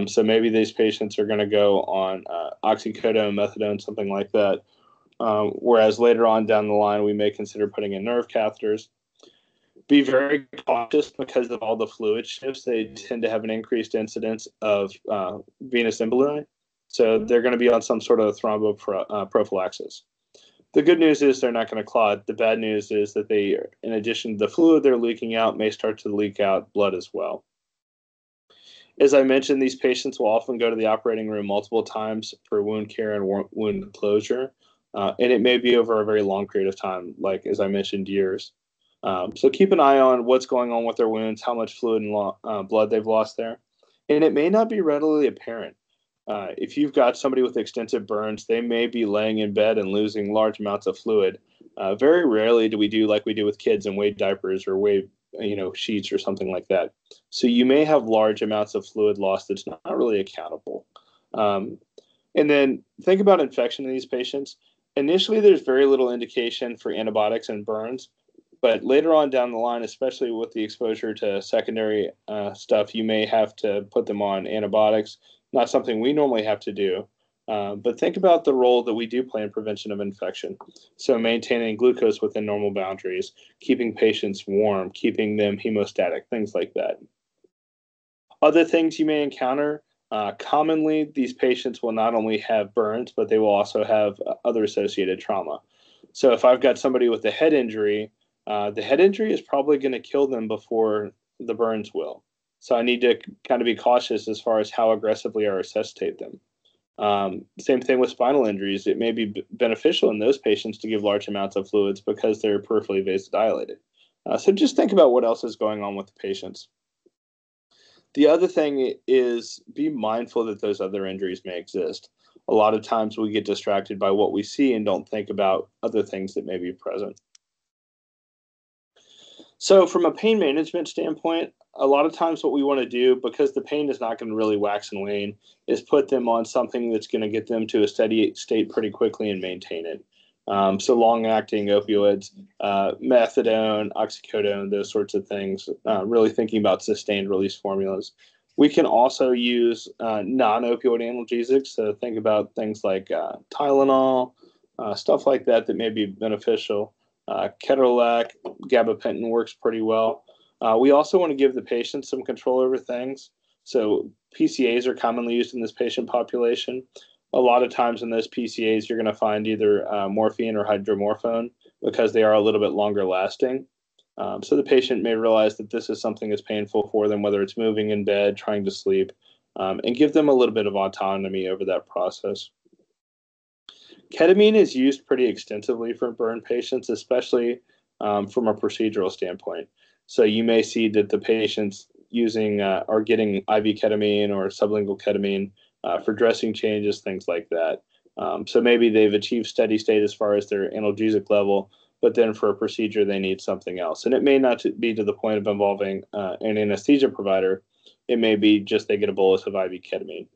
So maybe these patients are going to go on oxycodone, methadone, something like that. Whereas later on down the line, we may consider putting in nerve catheters. Be very cautious because of all the fluid shifts. They tend to have an increased incidence of venous emboli. So they're going to be on some sort of thromboprophylaxis. The good news is they're not going to clot. The bad news is that they, in addition to the fluid they're leaking out, may start to leak out blood as well. As I mentioned, these patients will often go to the operating room multiple times for wound care and wound closure. And it may be over a very long period of time, like, as I mentioned, years. So keep an eye on what's going on with their wounds, how much fluid and blood they've lost there. And it may not be readily apparent. If you've got somebody with extensive burns, they may be laying in bed and losing large amounts of fluid. Very rarely do we do like we do with kids and wade diapers or wade, sheets or something like that. So you may have large amounts of fluid loss that's not really accountable. And then think about infection in these patients. Initially, there's very little indication for antibiotics and burns. But later on down the line, especially with the exposure to secondary stuff, you may have to put them on antibiotics. Not something we normally have to do. But think about the role that we do play in prevention of infection. So maintaining glucose within normal boundaries, keeping patients warm, keeping them hemostatic, things like that. Other things you may encounter, commonly these patients will not only have burns, but they will also have other associated trauma. So if I've got somebody with a head injury, the head injury is probably going to kill them before the burns will. So I need to kind of be cautious as far as how aggressively I resuscitate them. Same thing with spinal injuries. It may be beneficial in those patients to give large amounts of fluids because they're peripherally vasodilated. So just think about what else is going on with the patients. The other thing is be mindful that those other injuries may exist. A lot of times we get distracted by what we see and don't think about other things that may be present. So from a pain management standpoint, a lot of times what we want to do, because the pain is not going to really wax and wane, is put them on something that's going to get them to a steady state pretty quickly and maintain it. So long-acting opioids, methadone, oxycodone, those sorts of things, really thinking about sustained release formulas. We can also use non-opioid analgesics, so think about things like Tylenol, stuff like that may be beneficial. Ketorolac, gabapentin works pretty well. We also want to give the patient some control over things. So PCAs are commonly used in this patient population. A lot of times in those PCAs, you're going to find either morphine or hydromorphone because they are a little bit longer lasting. So the patient may realize that this is something that's painful for them, whether it's moving in bed, trying to sleep, and give them a little bit of autonomy over that process. Ketamine is used pretty extensively for burn patients, especially from a procedural standpoint. So you may see that the patients using are getting IV ketamine or sublingual ketamine for dressing changes, things like that. So maybe they've achieved steady state as far as their analgesic level, but then for a procedure, they need something else. And it may not be to the point of involving an anesthesia provider. It may be just they get a bolus of IV ketamine.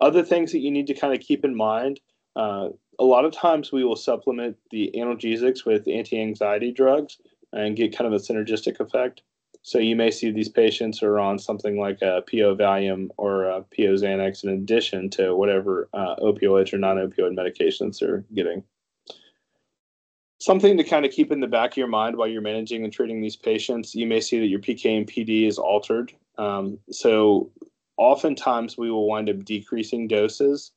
Other things that you need to kind of keep in mind, a lot of times we will supplement the analgesics with anti-anxiety drugs and get kind of a synergistic effect. So you may see these patients are on something like a PO Valium or a PO Xanax in addition to whatever opioids or non-opioid medications they're getting. Something to kind of keep in the back of your mind while you're managing and treating these patients, you may see that your PK and PD is altered. So oftentimes we will wind up decreasing doses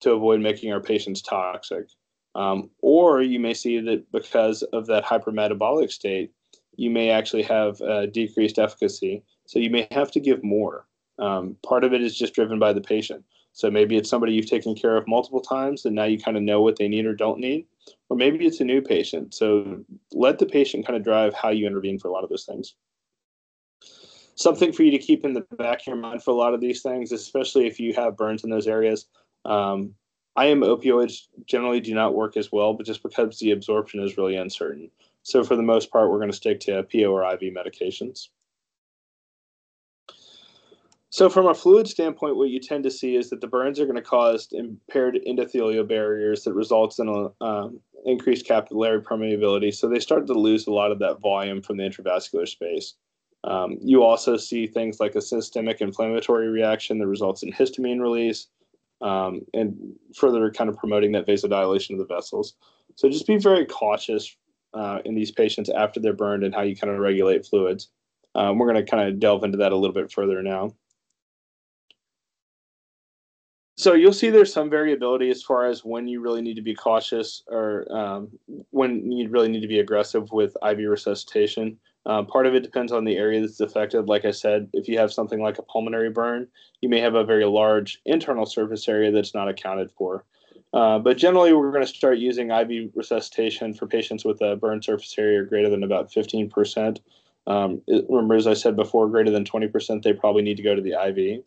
to avoid making our patients toxic. Or you may see that because of that hypermetabolic state, you may actually have decreased efficacy. So you may have to give more. Part of it is just driven by the patient. So maybe it's somebody you've taken care of multiple times and now you kind of know what they need or don't need. Or maybe it's a new patient. So let the patient kind of drive how you intervene for a lot of those things. Something for you to keep in the back of your mind for a lot of these things, especially if you have burns in those areas. IM opioids generally do not work as well, but just because the absorption is really uncertain. So for the most part, we're going to stick to PO or IV medications. So from a fluid standpoint, what you tend to see is that the burns are going to cause impaired endothelial barriers that results in a increased capillary permeability. So they start to lose a lot of that volume from the intravascular space. You also see things like a systemic inflammatory reaction that results in histamine release and further kind of promoting that vasodilation of the vessels. So just be very cautious in these patients after they're burned and how you kind of regulate fluids. We're going to kind of delve into that a little bit further now. So you'll see there's some variability as far as when you really need to be cautious or when you really need to be aggressive with IV resuscitation. Part of it depends on the area that's affected. Like I said, if you have something like a pulmonary burn, you may have a very large internal surface area that's not accounted for. But generally, we're going to start using IV resuscitation for patients with a burn surface area greater than about 15%. Remember, as I said before, greater than 20%, they probably need to go to the IV.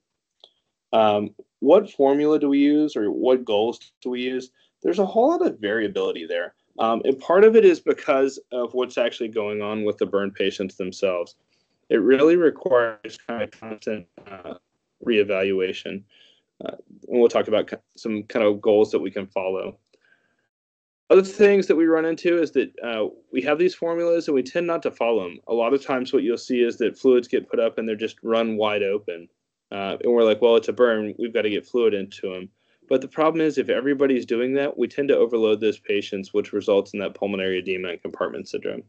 What formula do we use or what goals do we use? There's a whole lot of variability there. And part of it is because of what's actually going on with the burn patients themselves. It really requires kind of constant reevaluation. And we'll talk about some kind of goals that we can follow. Other things that we run into is that we have these formulas and we tend not to follow them. A lot of times what you'll see is that fluids get put up and they're just run wide open. And we're like, well, it's a burn. We've got to get fluid into them. But the problem is if everybody's doing that, we tend to overload those patients, which results in that pulmonary edema and compartment syndrome.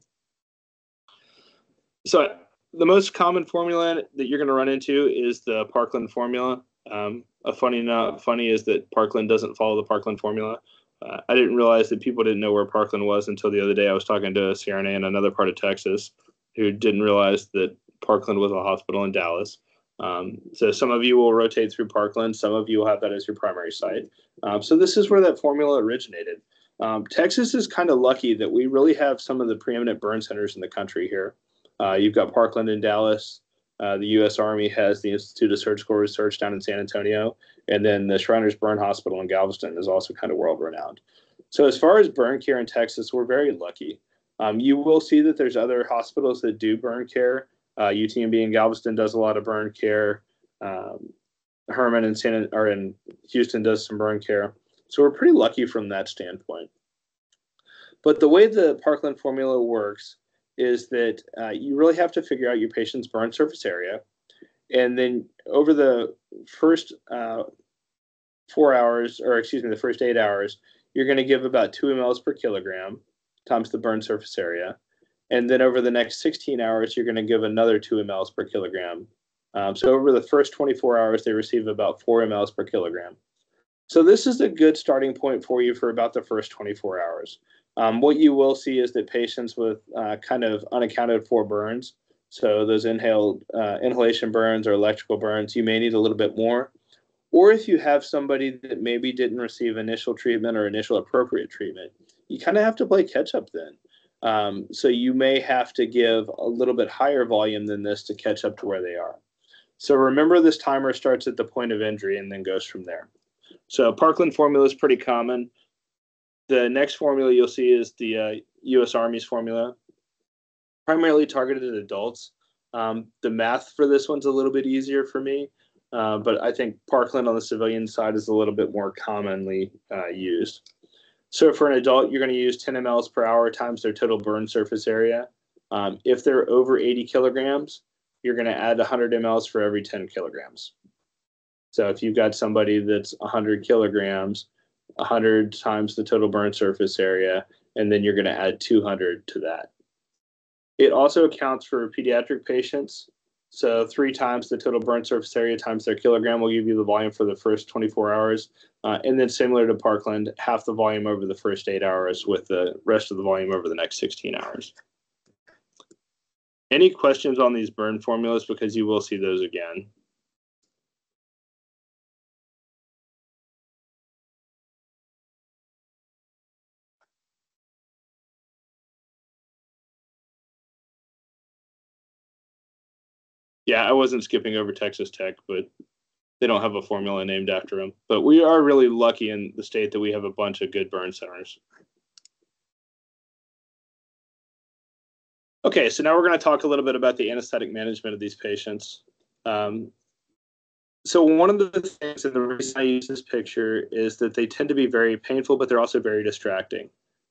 So the most common formula that you're going to run into is the Parkland formula. Funny is that Parkland doesn't follow the Parkland formula. I didn't realize that people didn't know where Parkland was until the other day. I was talking to a CRNA in another part of Texas who didn't realize that Parkland was a hospital in Dallas. So some of you will rotate through Parkland. Some of you will have that as your primary site. So this is where that formula originated. Texas is kind of lucky that we really have some of the preeminent burn centers in the country here. You've got Parkland in Dallas. The U.S. Army has the Institute of Surgical Research down in San Antonio. And then the Shriners Burn Hospital in Galveston is also kind of world-renowned. So as far as burn care in Texas, we're very lucky. You will see that there's other hospitals that do burn care. UTMB in Galveston does a lot of burn care. Herman in Houston does some burn care. So we're pretty lucky from that standpoint. But the way the Parkland formula works is that you really have to figure out your patient's burn surface area. And then over the first 4 hours, or excuse me, the first 8 hours, you're going to give about 2 mLs per kilogram times the burn surface area. And then over the next 16 hours, you're going to give another 2 mLs per kilogram. So over the first 24 hours, they receive about 4 mLs per kilogram. So this is a good starting point for you for about the first 24 hours. What you will see is that patients with kind of unaccounted for burns, so those inhalation burns or electrical burns, you may need a little bit more. Or if you have somebody that maybe didn't receive initial treatment or initial appropriate treatment, you kind of have to play catch up then. So you may have to give a little bit higher volume than this to catch up to where they are. So remember, this timer starts at the point of injury and then goes from there. So Parkland formula is pretty common. The next formula you'll see is the U.S. Army's formula, primarily targeted at adults. The math for this one's a little bit easier for me, but I think Parkland on the civilian side is a little bit more commonly used. So for an adult, you're going to use 10 mLs per hour times their total burn surface area. If they're over 80 kilograms, you're going to add 100 mLs for every 10 kilograms. So if you've got somebody that's 100 kilograms, 100 times the total burn surface area, and then you're going to add 200 to that. It also accounts for pediatric patients. So 3 times the total burn surface area times their kilogram will give you the volume for the first 24 hours. And then similar to Parkland, half the volume over the first 8 hours with the rest of the volume over the next 16 hours. Any questions on these burn formulas? Because you will see those again. Yeah, I wasn't skipping over Texas Tech, but they don't have a formula named after them. But we are really lucky in the state that we have a bunch of good burn centers. Okay, so now we're going to talk a little bit about the anesthetic management of these patients. So one of the things, and the reason I use this picture, is that they tend to be very painful, but they're also very distracting.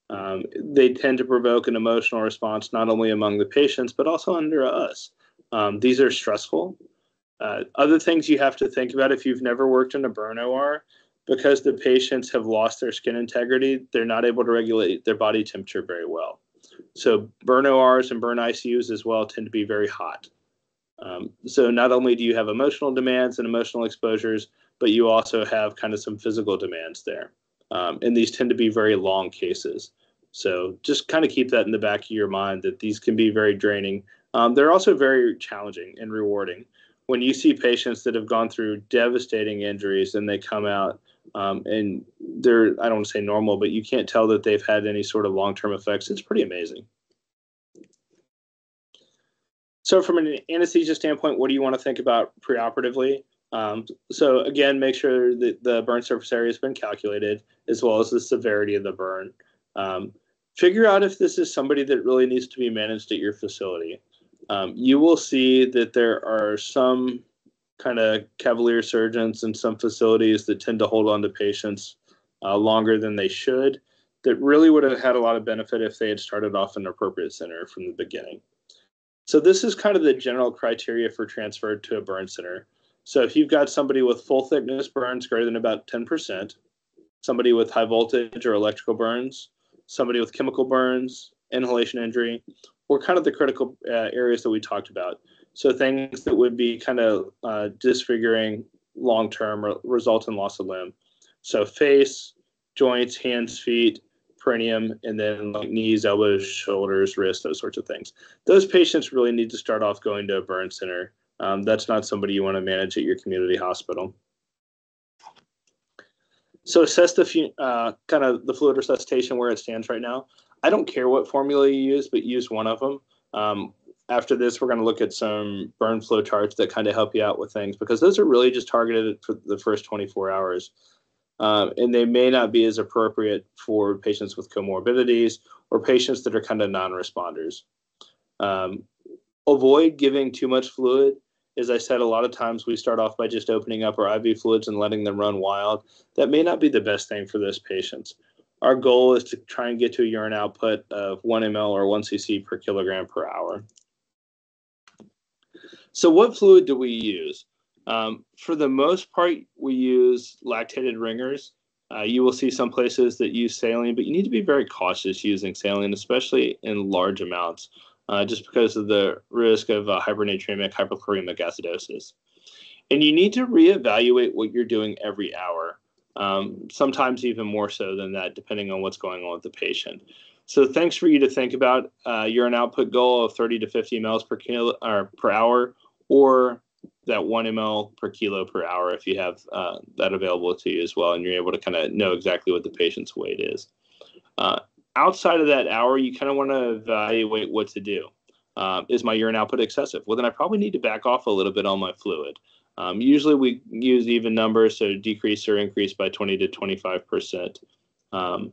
They tend to provoke an emotional response not only among the patients, but also under us. These are stressful. Other things you have to think about if you've never worked in a burn OR, because the patients have lost their skin integrity, they're not able to regulate their body temperature very well. So burn ORs and burn ICUs as well tend to be very hot. So not only do you have emotional demands and emotional exposures, but you also have kind of some physical demands there. And these tend to be very long cases. So just kind of keep that in the back of your mind that these can be very draining. They're also very challenging and rewarding. When you see patients that have gone through devastating injuries and they come out and they're, I don't want to say normal, but you can't tell that they've had any sort of long-term effects, it's pretty amazing. So from an anesthesia standpoint, what do you want to think about preoperatively? So again, make sure that the burn surface area has been calculated, as well as the severity of the burn. Figure out if this is somebody that really needs to be managed at your facility. You will see that there are some kind of cavalier surgeons in some facilities that tend to hold on to patients longer than they should, that really would have had a lot of benefit if they had started off in an appropriate center from the beginning. So this is kind of the general criteria for transfer to a burn center. So if you've got somebody with full thickness burns greater than about 10%, somebody with high voltage or electrical burns, somebody with chemical burns, inhalation injury, or kind of the critical areas that we talked about. So things that would be kind of disfiguring long-term or result in loss of limb. So face, joints, hands, feet, perineum, and then like knees, elbows, shoulders, wrists, those sorts of things. Those patients really need to start off going to a burn center. That's not somebody you want to manage at your community hospital. So assess the kind of the fluid resuscitation where it stands right now. I don't care what formula you use, but use one of them. After this, we're going to look at some burn flow charts that kind of help you out with things, because those are really just targeted for the first 24 hours. And they may not be as appropriate for patients with comorbidities or patients that are kind of non-responders. Avoid giving too much fluid. As I said, a lot of times we start off by just opening up our IV fluids and letting them run wild. That may not be the best thing for those patients. Our goal is to try and get to a urine output of 1 ml or 1 cc per kilogram per hour. So what fluid do we use? For the most part, we use lactated ringers. You will see some places that use saline, but you need to be very cautious using saline, especially in large amounts, just because of the risk of hypernatremic hypochloremic acidosis. And you need to reevaluate what you're doing every hour, sometimes even more so than that, depending on what's going on with the patient. So things for you to think about: urine output goal of 30 to 50 mLs per kilo or per hour, or that 1 ml per kilo per hour if you have that available to you as well, and you're able to kind of know exactly what the patient's weight is. Outside of that hour, you kind of want to evaluate what to do. Is my urine output excessive? Well, then I probably need to back off a little bit on my fluid. Usually we use even numbers, so decrease or increase by 20 to 25%.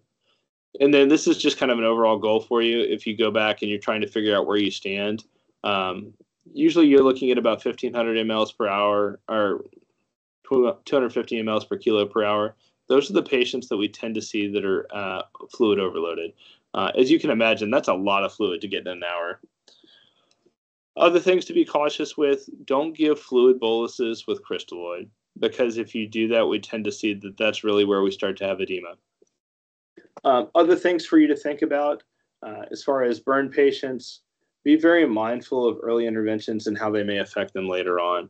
And then this is just kind of an overall goal for you. If you go back and you're trying to figure out where you stand, usually you're looking at about 1,500 mLs per hour or 250 mLs per kilo per hour. Those are the patients that we tend to see that are fluid overloaded. As you can imagine, that's a lot of fluid to get in an hour. Other things to be cautious with, don't give fluid boluses with crystalloid, because if you do that, we tend to see that that's really where we start to have edema. Other things for you to think about as far as burn patients, be very mindful of early interventions and how they may affect them later on.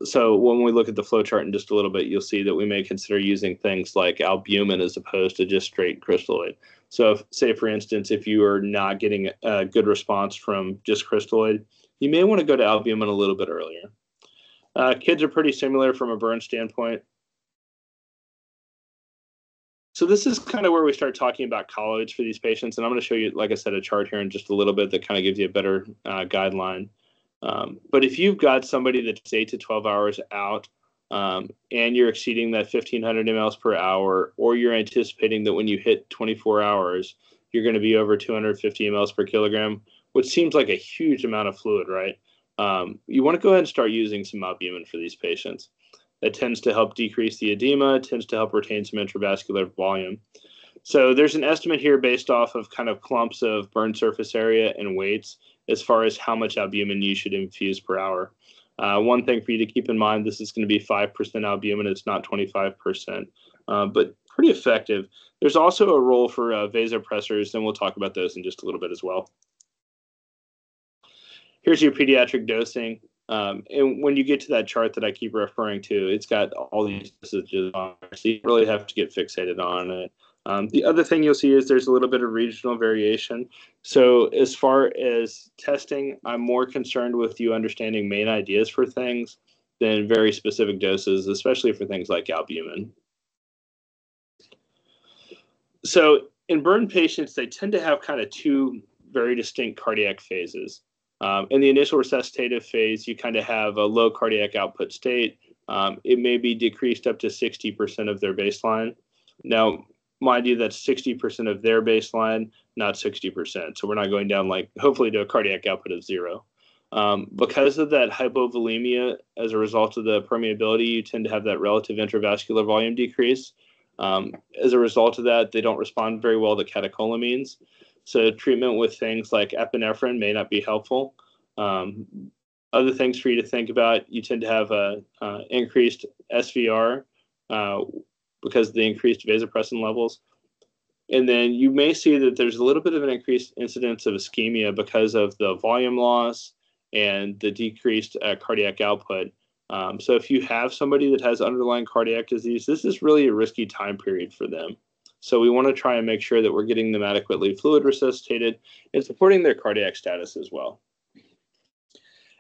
So when we look at the flow chart in just a little bit, you'll see that we may consider using things like albumin as opposed to just straight crystalloid. So say, for instance, if you are not getting a good response from just crystalloid, you may want to go to albumin a little bit earlier. Kids are pretty similar from a burn standpoint. So this is kind of where we start talking about colloids for these patients. And I'm going to show you, like I said, a chart here in just a little bit that kind of gives you a better guideline. But if you've got somebody that's 8 to 12 hours out and you're exceeding that 1,500 mLs per hour, or you're anticipating that when you hit 24 hours, you're going to be over 250 mLs per kilogram, which seems like a huge amount of fluid, right? You want to go ahead and start using some albumin for these patients. That tends to help decrease the edema, tends to help retain some intravascular volume. So there's an estimate here based off of kind of clumps of burn surface area and weights as far as how much albumin you should infuse per hour. One thing for you to keep in mind, this is going to be 5% albumin. It's not 25%, but pretty effective. There's also a role for vasopressors, and we'll talk about those in just a little bit as well. Here's your pediatric dosing. And when you get to that chart that I keep referring to, it's got all these dosages on there, so you really have to get fixated on it. The other thing you'll see is there's a little bit of regional variation. So as far as testing, I'm more concerned with you understanding main ideas for things than very specific doses, especially for things like albumin. So in burn patients, they tend to have kind of two very distinct cardiac phases. In the initial resuscitative phase, you kind of have a low cardiac output state. It may be decreased up to 60% of their baseline. Now, mind you, that's 60% of their baseline, not 60%. So we're not going down hopefully to a cardiac output of 0. Because of that hypovolemia, as a result of the permeability, you tend to have that relative intravascular volume decrease. As a result of that, they don't respond very well to catecholamines. So treatment with things like epinephrine may not be helpful. Other things for you to think about, you tend to have a increased SVR because of the increased vasopressin levels. And then you may see that there's a little bit of an increased incidence of ischemia because of the volume loss and the decreased cardiac output. So if you have somebody that has underlying cardiac disease, this is really a risky time period for them. So we want to try and make sure that we're getting them adequately fluid resuscitated and supporting their cardiac status as well.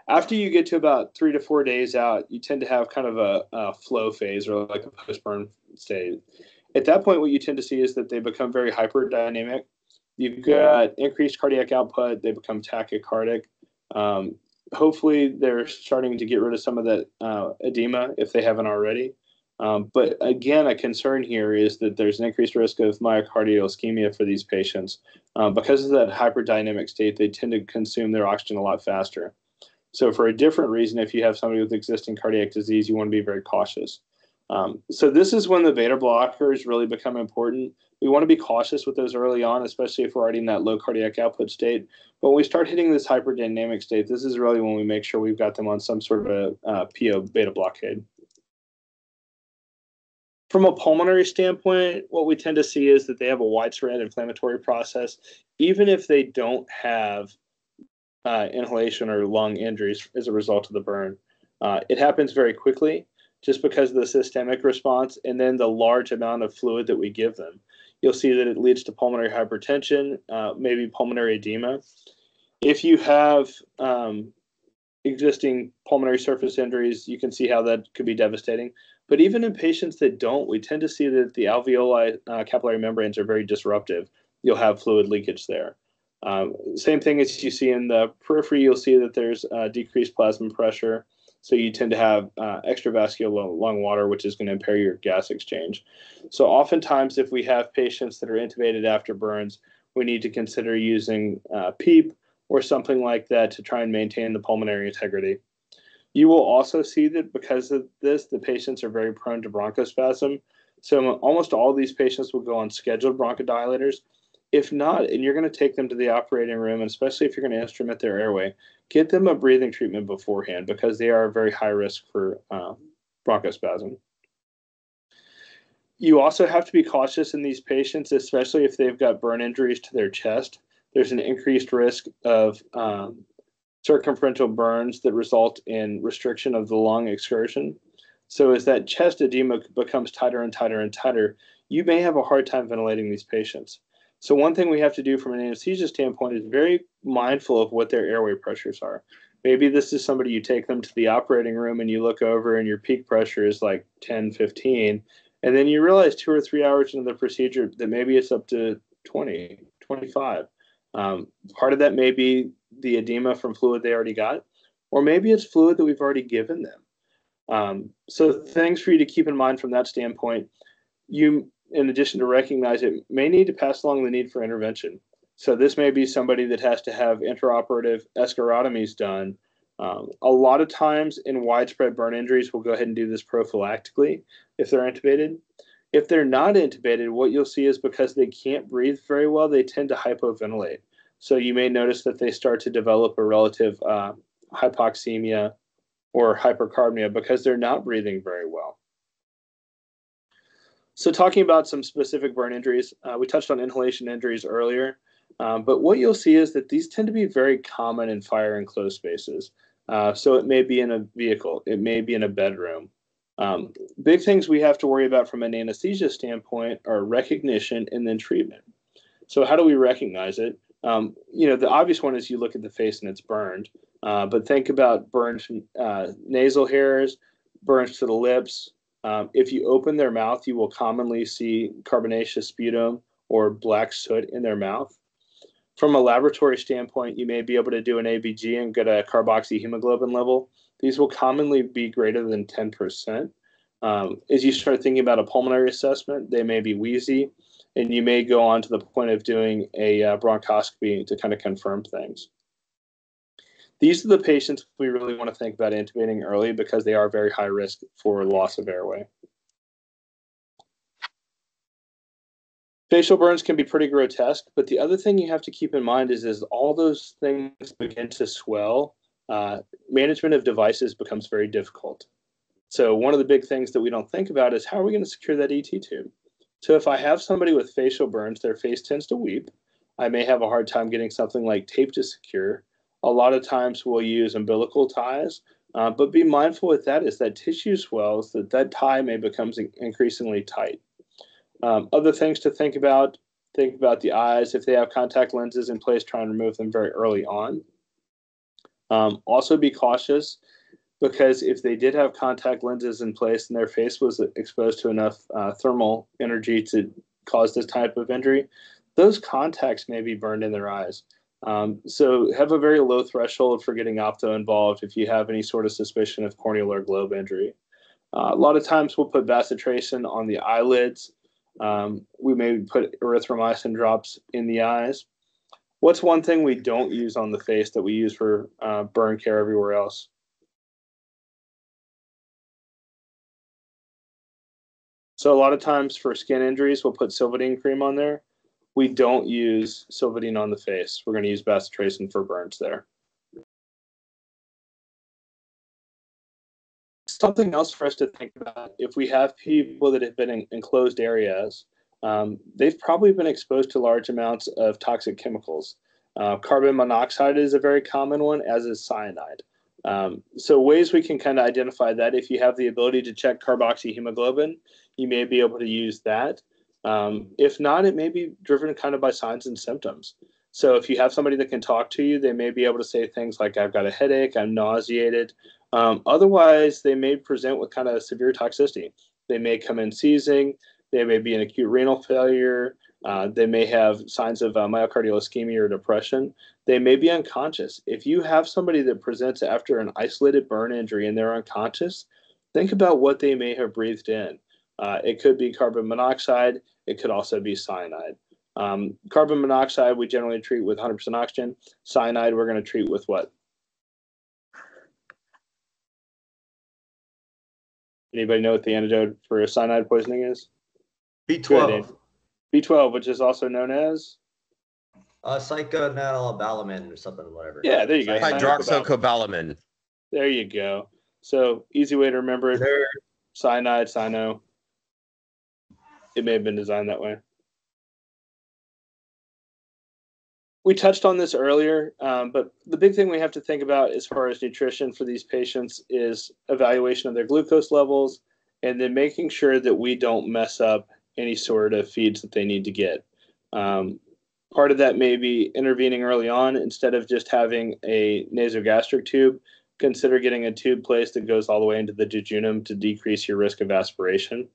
After you get to about 3 to 4 days out, you tend to have kind of a flow phase or like a post-burn state. At that point, what you tend to see is that they become very hyperdynamic. You've got increased cardiac output. They become tachycardic. Hopefully, they're starting to get rid of some of that edema if they haven't already. But again, a concern here is that there's an increased risk of myocardial ischemia for these patients. Because of that hyperdynamic state, they tend to consume their oxygen a lot faster. So for a different reason, if you have somebody with existing cardiac disease, you want to be very cautious. So this is when the beta blockers really become important. We want to be cautious with those early on, especially if we're already in that low cardiac output state. But when we start hitting this hyperdynamic state, this is really when we make sure we've got them on some sort of a PO beta blockade. From a pulmonary standpoint, what we tend to see is that they have a widespread inflammatory process, even if they don't have inhalation or lung injuries as a result of the burn. It happens very quickly just because of the systemic response and then the large amount of fluid that we give them. You'll see that it leads to pulmonary hypertension, maybe pulmonary edema. If you have existing pulmonary surface injuries, you can see how that could be devastating. But even in patients that don't, we tend to see that the alveoli capillary membranes are very disruptive. You'll have fluid leakage there. Same thing as you see in the periphery, you'll see that there's decreased plasma pressure. So you tend to have extravascular lung water, which is going to impair your gas exchange. So oftentimes, if we have patients that are intubated after burns, we need to consider using PEEP or something like that to try and maintain the pulmonary integrity. You will also see that because of this, the patients are very prone to bronchospasm. So almost all of these patients will go on scheduled bronchodilators. If not, and you're going to take them to the operating room, and especially if you're going to instrument their airway, get them a breathing treatment beforehand because they are very high risk for bronchospasm. You also have to be cautious in these patients, especially if they've got burn injuries to their chest. There's an increased risk of circumferential burns that result in restriction of the lung excursion. So as that chest edema becomes tighter and tighter and tighter, you may have a hard time ventilating these patients. So one thing we have to do from an anesthesia standpoint is very mindful of what their airway pressures are. Maybe this is somebody you take them to the operating room and you look over and your peak pressure is like 10, 15. And then you realize 2 or 3 hours into the procedure that maybe it's up to 20, 25. Part of that may be the edema from fluid they already got, or maybe it's fluid that we've already given them. So things for you to keep in mind from that standpoint, you, in addition to recognize it, may need to pass along the need for intervention. So this may be somebody that has to have intraoperative escharotomies done. A lot of times in widespread burn injuries, we'll go ahead and do this prophylactically if they're intubated. If they're not intubated, what you'll see is because they can't breathe very well, they tend to hypoventilate. So you may notice that they start to develop a relative hypoxemia or hypercarbia because they're not breathing very well. So talking about some specific burn injuries, we touched on inhalation injuries earlier, but what you'll see is that these tend to be very common in fire enclosed spaces. So it may be in a vehicle, it may be in a bedroom. Big things we have to worry about from an anesthesia standpoint are recognition and then treatment. So how do we recognize it? The obvious one is you look at the face and it's burned, but think about burns from nasal hairs, burns to the lips. If you open their mouth, you will commonly see carbonaceous sputum or black soot in their mouth. From a laboratory standpoint, you may be able to do an ABG and get a carboxyhemoglobin level. These will commonly be greater than 10%. As you start thinking about a pulmonary assessment, they may be wheezy, and you may go on to the point of doing a bronchoscopy to kind of confirm things. These are the patients we really want to think about intubating early because they are very high risk for loss of airway. Facial burns can be pretty grotesque, but the other thing you have to keep in mind is as all those things begin to swell, management of devices becomes very difficult. So one of the big things that we don't think about is how are we going to secure that ET tube? So if I have somebody with facial burns, their face tends to weep. I may have a hard time getting something like tape to secure. A lot of times we'll use umbilical ties, but be mindful with that as that tissue swells, that tie may become increasingly tight. Other things to think about the eyes. If they have contact lenses in place, try and remove them very early on. Also be cautious because if they did have contact lenses in place and their face was exposed to enough thermal energy to cause this type of injury, those contacts may be burned in their eyes. So have a very low threshold for getting opto involved if you have any sort of suspicion of corneal or globe injury. A lot of times we'll put bacitracin on the eyelids. We may put erythromycin drops in the eyes. What's one thing we don't use on the face that we use for burn care everywhere else? So a lot of times for skin injuries, we'll put Silvadene cream on there. We don't use Silvadene on the face. We're going to use bacitracin for burns there. Something else for us to think about, if we have people that have been in enclosed areas, they've probably been exposed to large amounts of toxic chemicals. Carbon monoxide is a very common one, as is cyanide. So ways we can kind of identify that, if you have the ability to check carboxyhemoglobin, you may be able to use that. If not, it may be driven kind of by signs and symptoms. So if you have somebody that can talk to you, they may be able to say things like, I've got a headache, I'm nauseated. Otherwise, they may present with kind of severe toxicity. They may come in seizing, they may be in acute renal failure, they may have signs of myocardial ischemia or depression. They may be unconscious. If you have somebody that presents after an isolated burn injury and they're unconscious, think about what they may have breathed in. It could be carbon monoxide. It could also be cyanide. Carbon monoxide, we generally treat with 100% oxygen. Cyanide, we're going to treat with what? Anybody know what the antidote for cyanide poisoning is? B12. B12, which is also known as? Psychonalabalamin or something, whatever. Yeah, there you go. Hydroxycobalamin. There you go. So easy way to remember it. Cyanide, cyno. It may have been designed that way. We touched on this earlier, but the big thing we have to think about as far as nutrition for these patients is evaluation of their glucose levels, and then making sure that we don't mess up any sort of feeds that they need to get. Part of that may be intervening early on. Instead of just having a nasogastric tube, consider getting a tube placed that goes all the way into the jejunum to decrease your risk of aspiration.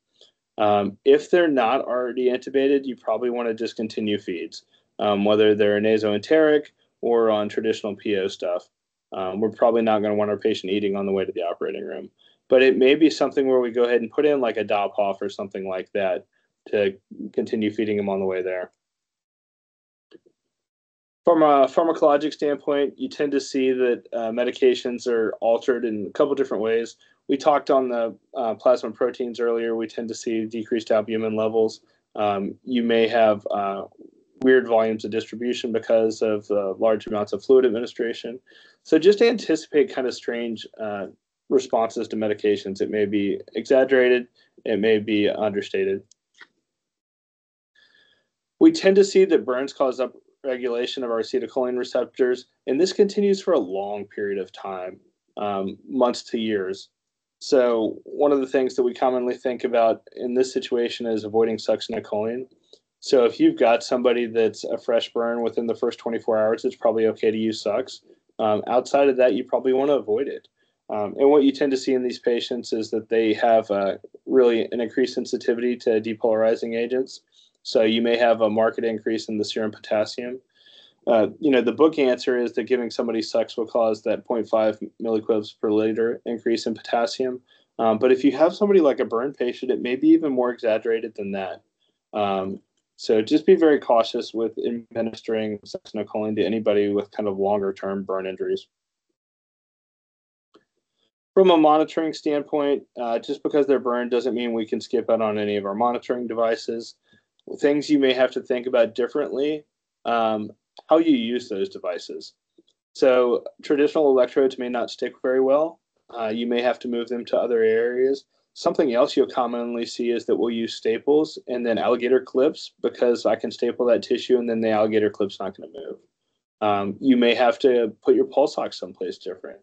If they're not already intubated, you probably want to discontinue feeds. Whether they're nasoenteric or on traditional PO stuff. We're probably not going to want our patient eating on the way to the operating room. But it may be something where we go ahead and put in like a Dopphoff or something like that to continue feeding them on the way there. From a pharmacologic standpoint, you tend to see that medications are altered in a couple different ways. We talked on the plasma proteins earlier. We tend to see decreased albumin levels. You may have weird volumes of distribution because of large amounts of fluid administration. So just anticipate kind of strange responses to medications. It may be exaggerated. It may be understated. We tend to see that burns cause upregulation of our acetylcholine receptors, and this continues for a long period of time, months to years. So one of the things that we commonly think about in this situation is avoiding succinylcholine. So if you've got somebody that's a fresh burn within the first 24 hours, it's probably okay to use Sux. Outside of that, you probably want to avoid it. And what you tend to see in these patients is that they have really an increased sensitivity to depolarizing agents. So you may have a marked increase in the serum potassium. The book answer is that giving somebody Sux will cause that 0.5 milliequivalents per liter increase in potassium. But if you have somebody like a burn patient, it may be even more exaggerated than that. So just be very cautious with administering succinylcholine to anybody with kind of longer-term burn injuries. From a monitoring standpoint, just because they're burned doesn't mean we can skip out on any of our monitoring devices. Things you may have to think about differently, how you use those devices. So traditional electrodes may not stick very well. You may have to move them to other areas. Something else you'll commonly see is that we'll use staples and then alligator clips because I can staple that tissue and then the alligator clip's not going to move. You may have to put your pulse ox someplace different.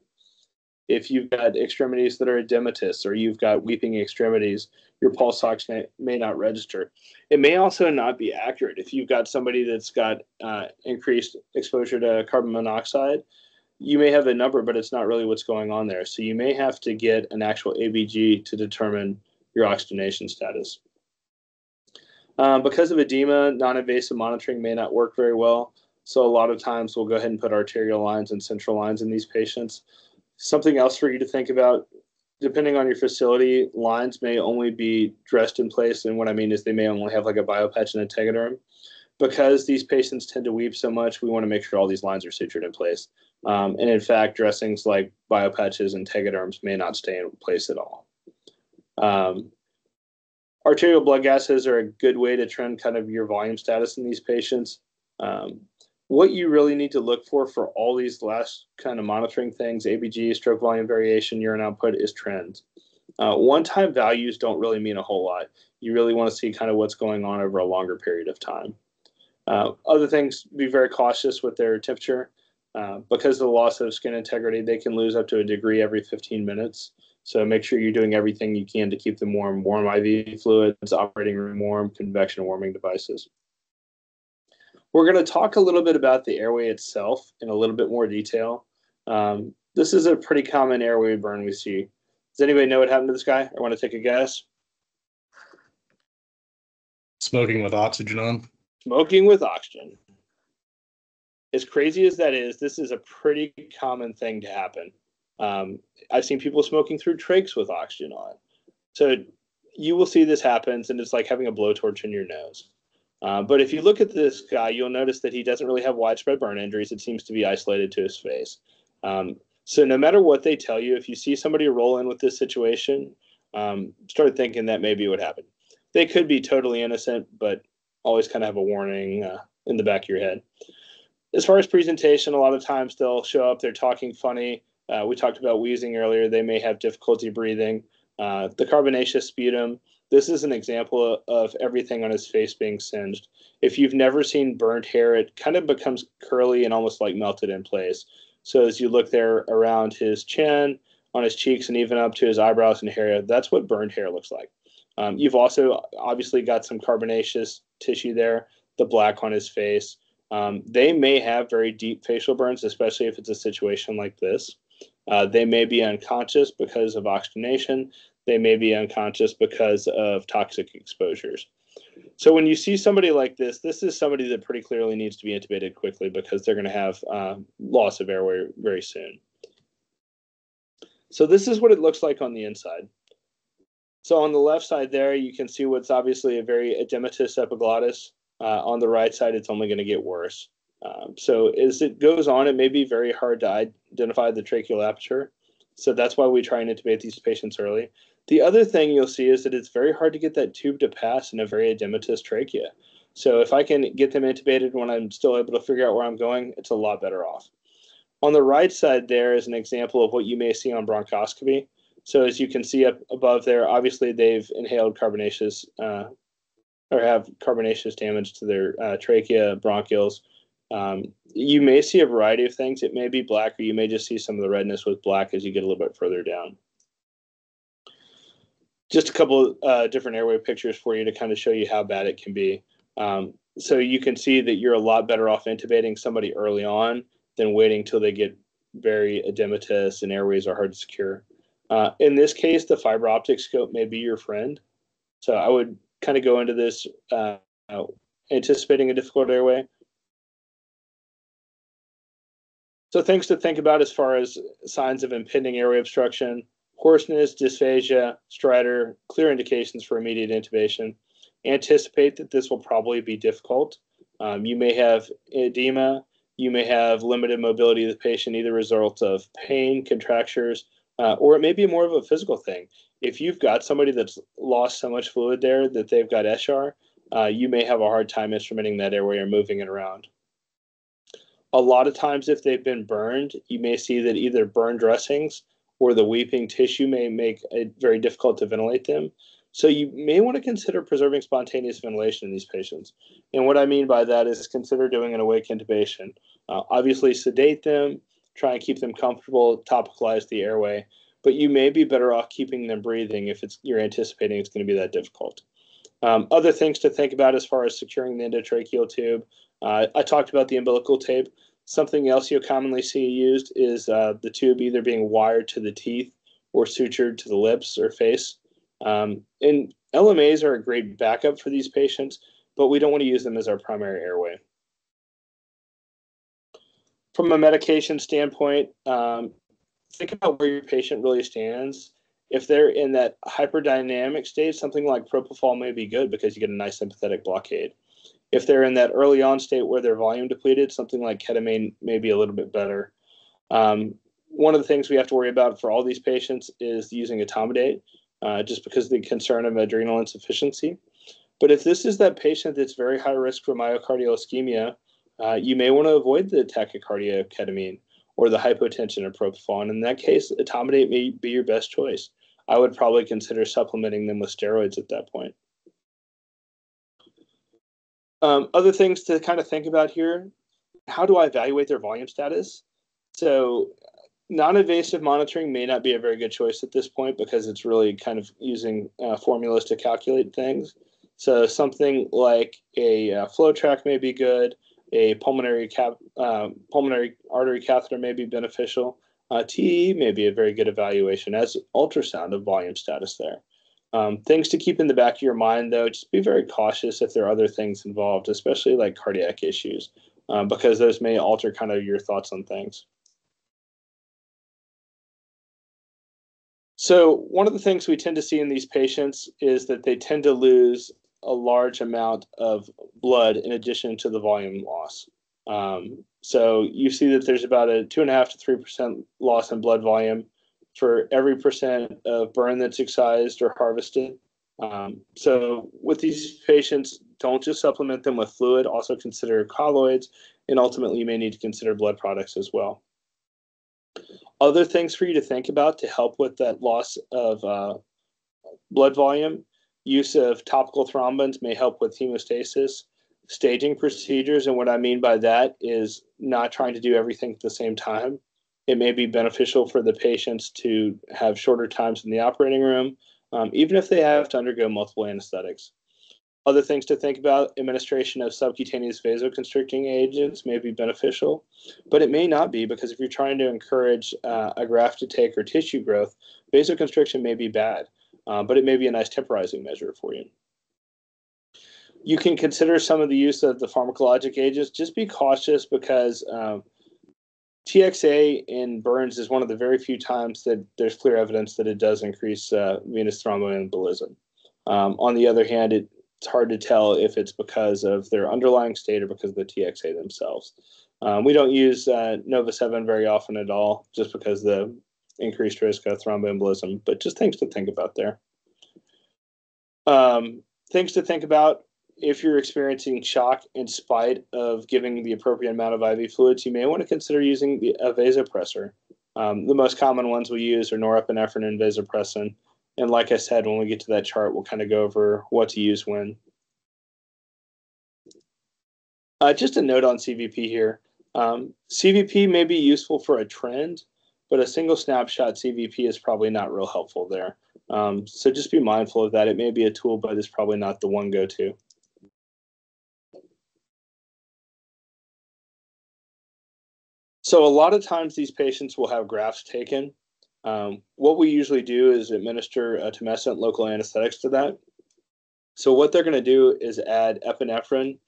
If you've got extremities that are edematous or you've got weeping extremities, your pulse ox may not register. It may also not be accurate. If you've got somebody that's got increased exposure to carbon monoxide, you may have a number, but it's not really what's going on there. So you may have to get an actual ABG to determine your oxygenation status. Because of edema, non-invasive monitoring may not work very well. So a lot of times we'll go ahead and put arterial lines and central lines in these patients. Something else for you to think about, depending on your facility, lines may only be dressed in place. And what I mean is they may only have like a biopatch and a tegaderm. Because these patients tend to weep so much, we want to make sure all these lines are sutured in place. And in fact, dressings like biopatches and tegaderms may not stay in place at all. Arterial blood gases are a good way to trend kind of your volume status in these patients. What you really need to look for all these last kind of monitoring things, ABG, stroke volume variation, urine output, is trends. One-time values don't really mean a whole lot. You really want to see kind of what's going on over a longer period of time. Other things, be very cautious with their temperature. Because of the loss of skin integrity, they can lose up to a degree every 15 minutes. So make sure you're doing everything you can to keep them warm. Warm IV fluids, operating room warm, convection warming devices. We're going to talk a little bit about the airway itself in a little bit more detail. This is a pretty common airway burn we see. Does anybody know what happened to this guy? I want to take a guess. Smoking with oxygen on. Smoking with oxygen. As crazy as that is, this is a pretty common thing to happen. I've seen people smoking through trachs with oxygen on. So you will see this happens, and it's like having a blowtorch in your nose. But if you look at this guy, you'll notice that he doesn't really have widespread burn injuries. It seems to be isolated to his face. So no matter what they tell you, if you see somebody roll in with this situation, start thinking that may be what happened. They could be totally innocent, but always kind of have a warning in the back of your head. As far as presentation, a lot of times they'll show up, they're talking funny. We talked about wheezing earlier. They may have difficulty breathing. The carbonaceous sputum, this is an example of everything on his face being singed. If you've never seen burnt hair, it kind of becomes curly and almost like melted in place. So as you look there around his chin, on his cheeks, and even up to his eyebrows and hair, that's what burned hair looks like. You've also obviously got some carbonaceous tissue there, the black on his face. They may have very deep facial burns, especially if it's a situation like this. They may be unconscious because of oxygenation. They may be unconscious because of toxic exposures. So when you see somebody like this is somebody that pretty clearly needs to be intubated quickly because they're going to have loss of airway very soon. So this is what it looks like on the inside. So on the left side there, you can see what's obviously a very edematous epiglottis. On the right side, it's only going to get worse. So as it goes on, it may be very hard to identify the tracheal aperture. So that's why we try and intubate these patients early. The other thing you'll see is that it's very hard to get that tube to pass in a very edematous trachea. So if I can get them intubated when I'm still able to figure out where I'm going, it's a lot better off. On the right side there is an example of what you may see on bronchoscopy. So as you can see up above there, obviously they've inhaled carbonaceous or have carbonaceous damage to their trachea, bronchioles. You may see a variety of things. It may be black, or you may just see some of the redness with black as you get a little bit further down. Just a couple different airway pictures for you to kind of show you how bad it can be. So you can see that you're a lot better off intubating somebody early on than waiting till they get very edematous and airways are hard to secure. In this case, the fiber optic scope may be your friend. So I would kind of go into this anticipating a difficult airway. So things to think about as far as signs of impending airway obstruction: hoarseness, dysphagia, stridor, clear indications for immediate intubation. Anticipate that this will probably be difficult. You may have edema. You may have limited mobility of the patient, either a result of pain, contractures, or it may be more of a physical thing. If you've got somebody that's lost so much fluid there that they've got Eschar, you may have a hard time instrumenting that airway or moving it around. A lot of times, if they've been burned, you may see that either burn dressings or the weeping tissue may make it very difficult to ventilate them. So you may want to consider preserving spontaneous ventilation in these patients. And what I mean by that is consider doing an awake intubation. Obviously, sedate them, try and keep them comfortable, topicalize the airway, but you may be better off keeping them breathing if you're anticipating it's going to be that difficult. Other things to think about as far as securing the endotracheal tube. I talked about the umbilical tape. Something else you'll commonly see used is the tube either being wired to the teeth or sutured to the lips or face. And LMAs are a great backup for these patients, but we don't want to use them as our primary airway. From a medication standpoint, think about where your patient really stands. If they're in that hyperdynamic state, something like propofol may be good because you get a nice sympathetic blockade. If they're in that early on state where they're volume depleted, something like ketamine may be a little bit better. One of the things we have to worry about for all these patients is using etomidate, just because of the concern of adrenal insufficiency. But if this is that patient that's very high risk for myocardial ischemia, you may want to avoid the tachycardia of ketamine or the hypotension of propofol. And in that case, etomidate may be your best choice. I would probably consider supplementing them with steroids at that point. Other things to kind of think about here: how do I evaluate their volume status? So non-invasive monitoring may not be a very good choice at this point because it's really kind of using formulas to calculate things. So something like a flow track may be good. A pulmonary artery catheter may be beneficial. TE may be a very good evaluation, as ultrasound of volume status there. Things to keep in the back of your mind, though: just be very cautious if there are other things involved, especially like cardiac issues, because those may alter kind of your thoughts on things. So one of the things we tend to see in these patients is that they tend to lose a large amount of blood in addition to the volume loss. So you see that there's about a 2.5 to 3% loss in blood volume for every percent of burn that's excised or harvested. So with these patients, don't just supplement them with fluid. Also consider colloids and ultimately you may need to consider blood products as well. Other things for you to think about to help with that loss of blood volume: use of topical thrombins may help with hemostasis. Staging procedures, and what I mean by that is not trying to do everything at the same time. It may be beneficial for the patients to have shorter times in the operating room, even if they have to undergo multiple anesthetics. Other things to think about: administration of subcutaneous vasoconstricting agents may be beneficial, but it may not be, because if you're trying to encourage a graft to take or tissue growth, vasoconstriction may be bad, but it may be a nice temporizing measure for you. You can consider some of the use of the pharmacologic agents. Just be cautious, because TXA in burns is one of the very few times that there's clear evidence that it does increase venous thromboembolism. On the other hand, it's hard to tell if it's because of their underlying state or because of the TXA themselves. We don't use Nova 7 very often at all, just because of the increased risk of thromboembolism, but just things to think about there. Things to think about: if you're experiencing shock in spite of giving the appropriate amount of IV fluids, you may want to consider using a vasopressor. The most common ones we use are norepinephrine and vasopressin. And like I said, when we get to that chart, we'll kind of go over what to use when. Just a note on CVP here. CVP may be useful for a trend, but a single snapshot CVP is probably not real helpful there. So just be mindful of that. It may be a tool, but it's probably not the one go-to. So a lot of times these patients will have grafts taken. What we usually do is administer tumescent local anesthetics to that. So what they're going to do is add epinephrine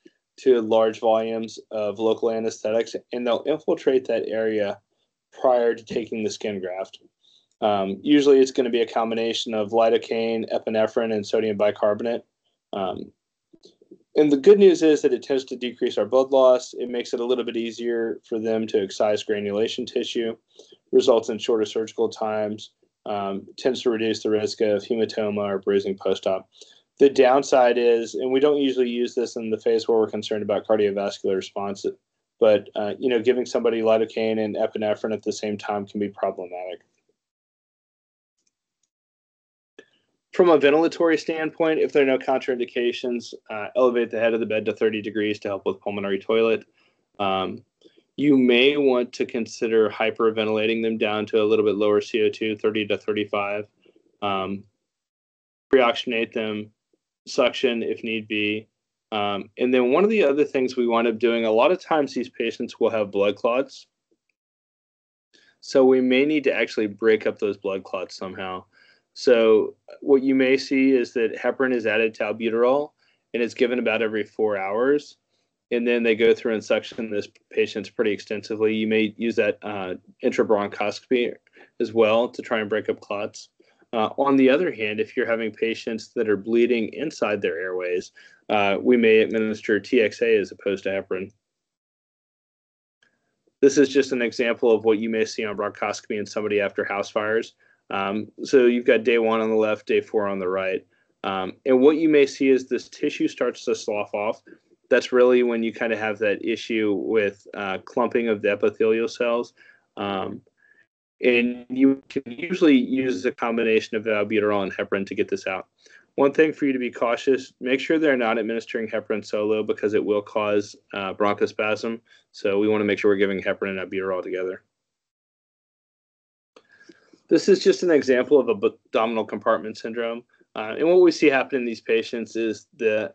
to large volumes of local anesthetics, and they'll infiltrate that area prior to taking the skin graft. Usually it's going to be a combination of lidocaine, epinephrine, and sodium bicarbonate. And the good news is that it tends to decrease our blood loss. It makes it a little bit easier for them to excise granulation tissue, results in shorter surgical times, tends to reduce the risk of hematoma or bruising post-op. The downside is, and we don't usually use this in the phase where we're concerned about cardiovascular response, but giving somebody lidocaine and epinephrine at the same time can be problematic. From a ventilatory standpoint, if there are no contraindications, elevate the head of the bed to 30 degrees to help with pulmonary toilet. You may want to consider hyperventilating them down to a little bit lower CO2, 30 to 35. Pre-oxygenate them, suction if need be. And then one of the other things we wind up doing, a lot of times these patients will have blood clots. So we may need to actually break up those blood clots somehow. So what you may see is that heparin is added to albuterol, and it's given about every 4 hours. And then they go through and suction this patients pretty extensively. You may use that intrabronchoscopy as well to try and break up clots. On the other hand, if you're having patients that are bleeding inside their airways, we may administer TXA as opposed to heparin. This is just an example of what you may see on bronchoscopy in somebody after house fires. So you've got day 1 on the left, day 4 on the right. And what you may see is this tissue starts to slough off. That's really when you kind of have that issue with clumping of the epithelial cells. And you can usually use a combination of albuterol and heparin to get this out. One thing for you to be cautious: make sure they're not administering heparin solo, because it will cause bronchospasm. So we want to make sure we're giving heparin and albuterol together. This is just an example of abdominal compartment syndrome. And what we see happen in these patients is the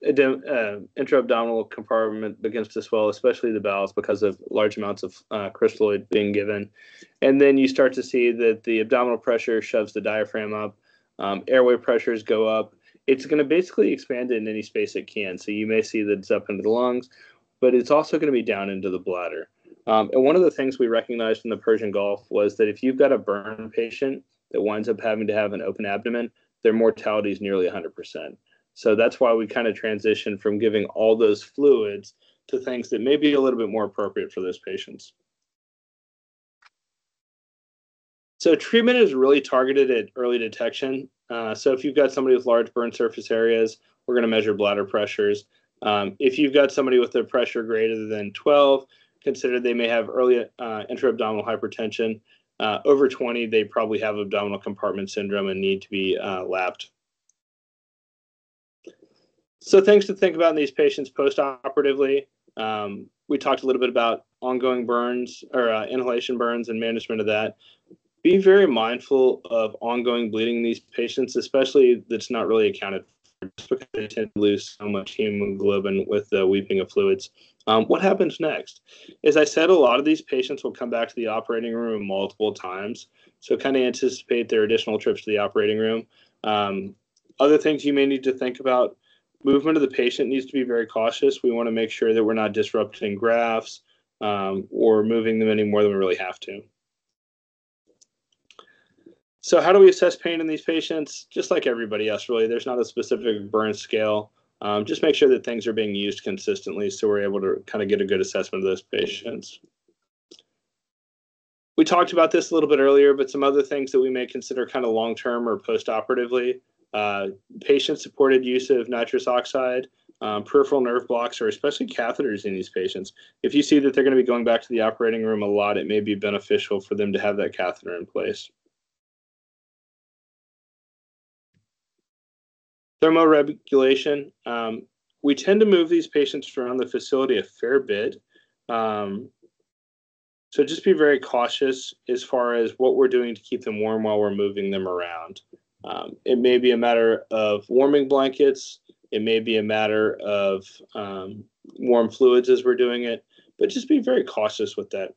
intra-abdominal compartment begins to swell, especially the bowels, because of large amounts of crystalloid being given. And then you start to see that the abdominal pressure shoves the diaphragm up, airway pressures go up. It's going to basically expand it in any space it can. So you may see that it's up into the lungs, but it's also going to be down into the bladder. And one of the things we recognized in the Persian Gulf was that if you've got a burn patient that winds up having to have an open abdomen, their mortality is nearly 100%. So that's why we kind of transitioned from giving all those fluids to things that may be a little bit more appropriate for those patients. So treatment is really targeted at early detection. So if you've got somebody with large burn surface areas, we're going to measure bladder pressures. If you've got somebody with a pressure greater than 12, consider they may have early intra-abdominal hypertension. Over 20, they probably have abdominal compartment syndrome and need to be lapped. So things to think about in these patients post-operatively. We talked a little bit about ongoing burns or inhalation burns and management of that. Be very mindful of ongoing bleeding in these patients, especially that's not really accounted for, just because they tend to lose so much hemoglobin with the weeping of fluids. What happens next? As I said, a lot of these patients will come back to the operating room multiple times, so kind of anticipate their additional trips to the operating room. Other things you may need to think about: movement of the patient needs to be very cautious. We want to make sure that we're not disrupting grafts or moving them any more than we really have to. So how do we assess pain in these patients? Just like everybody else, really. There's not a specific burn scale. Just make sure that things are being used consistently so we're able to kind of get a good assessment of those patients. We talked about this a little bit earlier, but some other things that we may consider kind of long-term or post-operatively. Patient-supported use of nitrous oxide, peripheral nerve blocks, or especially catheters in these patients. If you see that they're going to be going back to the operating room a lot, it may be beneficial for them to have that catheter in place. Thermoregulation. We tend to move these patients around the facility a fair bit. So just be very cautious as far as what we're doing to keep them warm while we're moving them around. It may be a matter of warming blankets. It may be a matter of warm fluids as we're doing it, but just be very cautious with that.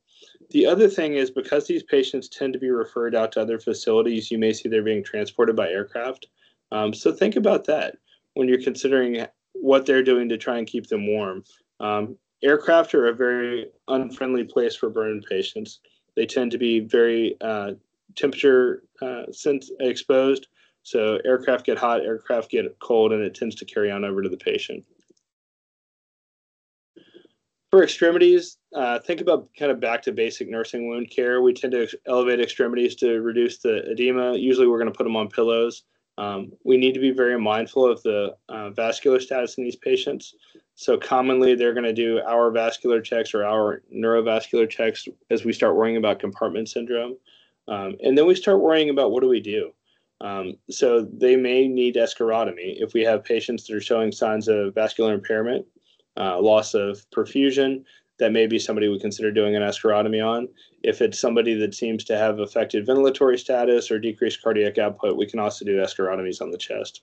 The other thing is, because these patients tend to be referred out to other facilities, you may see they're being transported by aircraft. So think about that when you're considering what they're doing to try and keep them warm. Aircraft are a very unfriendly place for burn patients. They tend to be very temperature exposed. So aircraft get hot, aircraft get cold, and it tends to carry on over to the patient. For extremities, think about kind of back to basic nursing wound care. We tend to elevate extremities to reduce the edema. Usually we're going to put them on pillows. We need to be very mindful of the vascular status in these patients. So commonly they're going to do our vascular checks or our neurovascular checks as we start worrying about compartment syndrome. And then we start worrying about what do we do. So they may need escharotomy. If we have patients that are showing signs of vascular impairment, loss of perfusion, that may be somebody we consider doing an escharotomy on. If it's somebody that seems to have affected ventilatory status or decreased cardiac output, we can also do escharotomies on the chest.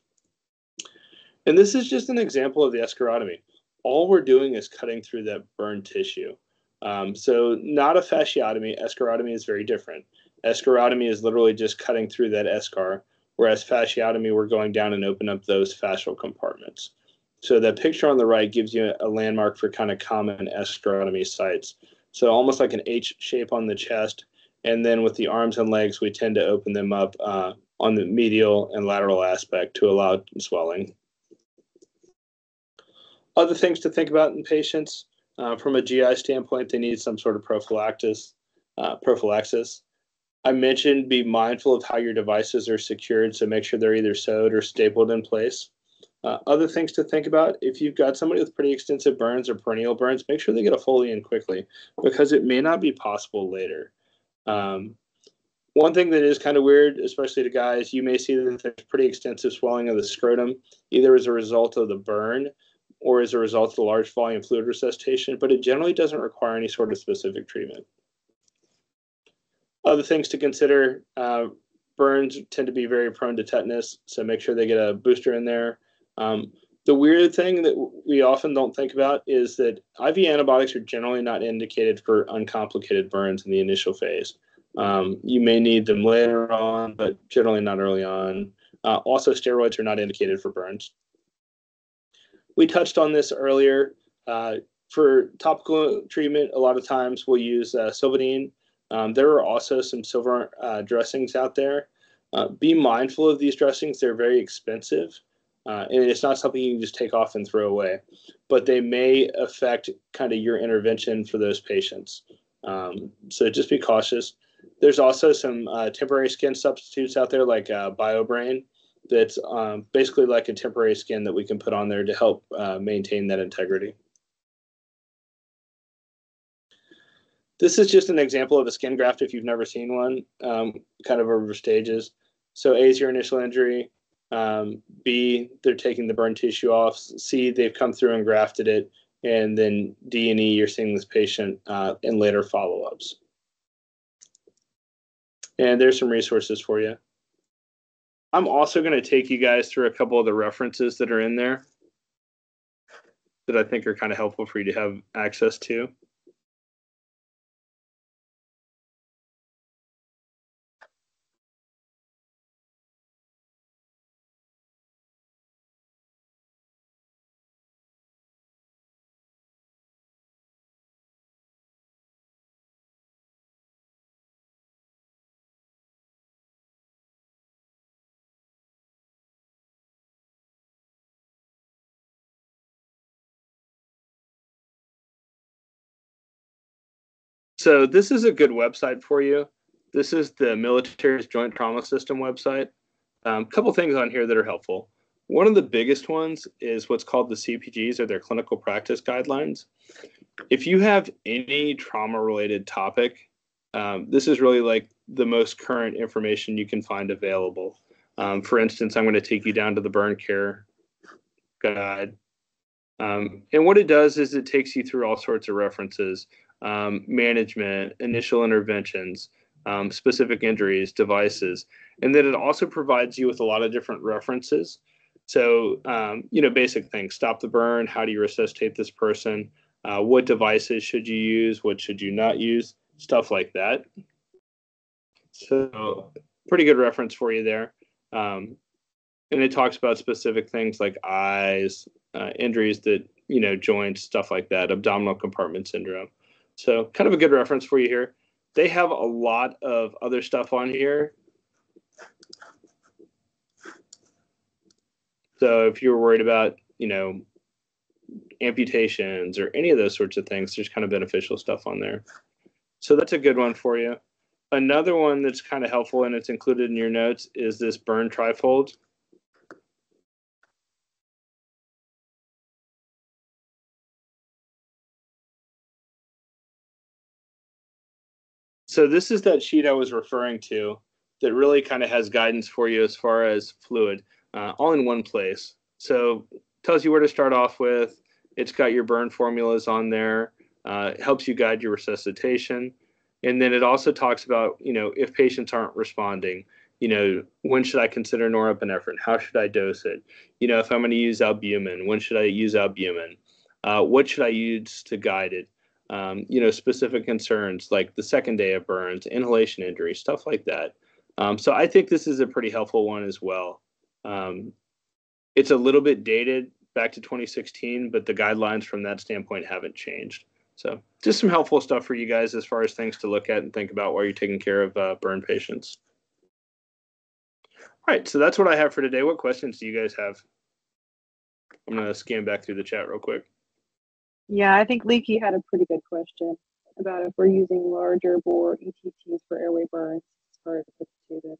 And this is just an example of the escharotomy. All we're doing is cutting through that burned tissue. So not a fasciotomy. Escharotomy is very different. Escharotomy is literally just cutting through that eschar, whereas fasciotomy, we're going down and open up those fascial compartments. So the picture on the right gives you a landmark for kind of common escharotomy sites. So almost like an H shape on the chest. And then with the arms and legs, we tend to open them up on the medial and lateral aspect to allow swelling. Other things to think about in patients, from a GI standpoint, they need some sort of prophylaxis. I mentioned be mindful of how your devices are secured, so make sure they're either sewed or stapled in place. Other things to think about: if you've got somebody with pretty extensive burns or perennial burns, make sure they get a Foley in quickly, because it may not be possible later. One thing that is kind of weird, especially to guys, you may see that there's pretty extensive swelling of the scrotum, either as a result of the burn or as a result of the large volume fluid resuscitation, but it generally doesn't require any sort of specific treatment. Other things to consider: burns tend to be very prone to tetanus, so make sure they get a booster in there. The weird thing that we often don't think about is that IV antibiotics are generally not indicated for uncomplicated burns in the initial phase. You may need them later on, but generally not early on. Also, steroids are not indicated for burns. We touched on this earlier. For topical treatment, a lot of times we'll use Silvadene. There are also some silver dressings out there. Be mindful of these dressings. They're very expensive. And it's not something you can just take off and throw away, but they may affect kind of your intervention for those patients. So just be cautious. There's also some temporary skin substitutes out there like BioBrain. that's basically like a temporary skin that we can put on there to help maintain that integrity. This is just an example of a skin graft if you've never seen one, kind of over stages. So A is your initial injury. B, they're taking the burn tissue off. C, they've come through and grafted it. And then D and E, you're seeing this patient in later follow-ups. And there's some resources for you. I'm also going to take you guys through a couple of the references that are in there that I think are kind of helpful for you to have access to. So this is a good website for you. This is the military's Joint Trauma System website. A couple things on here that are helpful. One of the biggest ones is what's called the CPGs, or their clinical practice guidelines. If you have any trauma-related topic, this is really like the most current information you can find available. For instance, I'm going to take you down to the burn care guide. And what it does is it takes you through all sorts of references, management, initial interventions, specific injuries, devices, and then it also provides you with a lot of different references. So, basic things: stop the burn, how do you resuscitate this person, what devices should you use, what should you not use, stuff like that. So, pretty good reference for you there. And it talks about specific things like eyes, injuries that, joints, stuff like that, abdominal compartment syndrome. So kind of a good reference for you here. They have a lot of other stuff on here. So if you're worried about, amputations or any of those sorts of things, there's kind of beneficial stuff on there. So that's a good one for you. Another one that's kind of helpful, and it's included in your notes, is this burn trifold. So this is that sheet I was referring to that really kind of has guidance for you as far as fluid, all in one place. So it tells you where to start off with. It's got your burn formulas on there. It helps you guide your resuscitation. And then it also talks about, if patients aren't responding, when should I consider norepinephrine? How should I dose it? If I'm going to use albumin, when should I use albumin? What should I use to guide it? Specific concerns like the second day of burns, inhalation injury, stuff like that. So I think this is a pretty helpful one as well. It's a little bit dated back to 2016, but the guidelines from that standpoint haven't changed. So just some helpful stuff for you guys as far as things to look at and think about while you're taking care of burn patients. All right, so that's what I have for today. What questions do you guys have? I'm going to scan back through the chat real quick. Yeah, I think Leaky had a pretty good question about if we're using larger bore ETTs for airway burns as far as the tube in.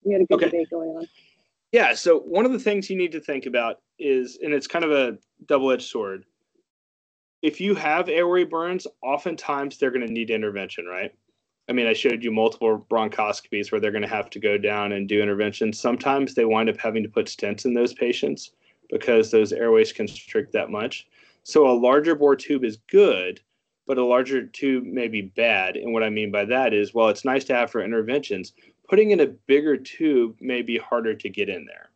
We had a good debate going on. Yeah, so one of the things you need to think about is, and it's kind of a double-edged sword, if you have airway burns, oftentimes they're going to need intervention, right? I mean, I showed you multiple bronchoscopies where they're going to have to go down and do interventions. Sometimes they wind up having to put stents in those patients because those airways constrict that much. So a larger bore tube is good, but a larger tube may be bad. And what I mean by that is, well, it's nice to have for interventions. Putting in a bigger tube may be harder to get in there.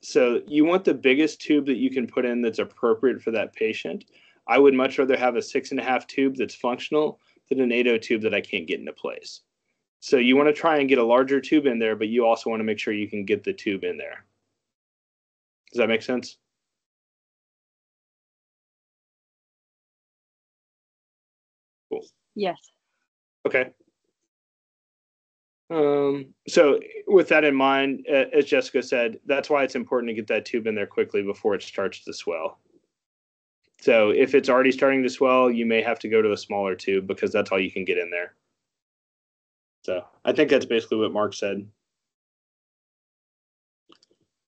So you want the biggest tube that you can put in that's appropriate for that patient. I would much rather have a 6.5 tube that's functional than an 8.0 tube that I can't get into place. So you want to try and get a larger tube in there, but you also want to make sure you can get the tube in there. Does that make sense? Cool. Yes. Okay. So with that in mind, as Jessica said, that's why it's important to get that tube in there quickly before it starts to swell. So if it's already starting to swell, you may have to go to a smaller tube because that's all you can get in there. So I think that's basically what Mark said.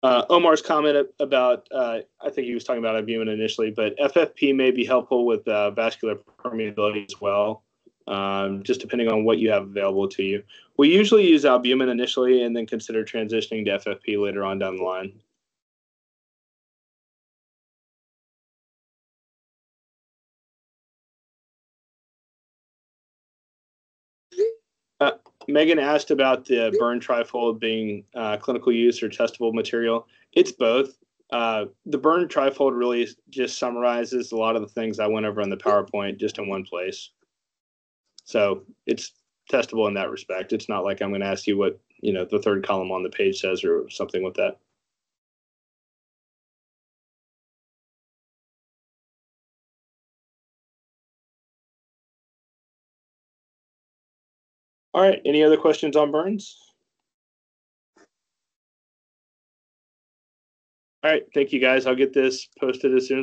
Omar's comment about, I think he was talking about albumin initially, but FFP may be helpful with vascular permeability as well, just depending on what you have available to you. We usually use albumin initially and then consider transitioning to FFP later on down the line. Megan asked about the burn trifold being clinical use or testable material. It's both. The burn trifold really just summarizes a lot of the things I went over on the PowerPoint just in one place. So it's testable in that respect. It's not like I'm going to ask you what, the third column on the page says or something with that. All right. Any other questions on burns? All right. Thank you, guys. I'll get this posted as soon as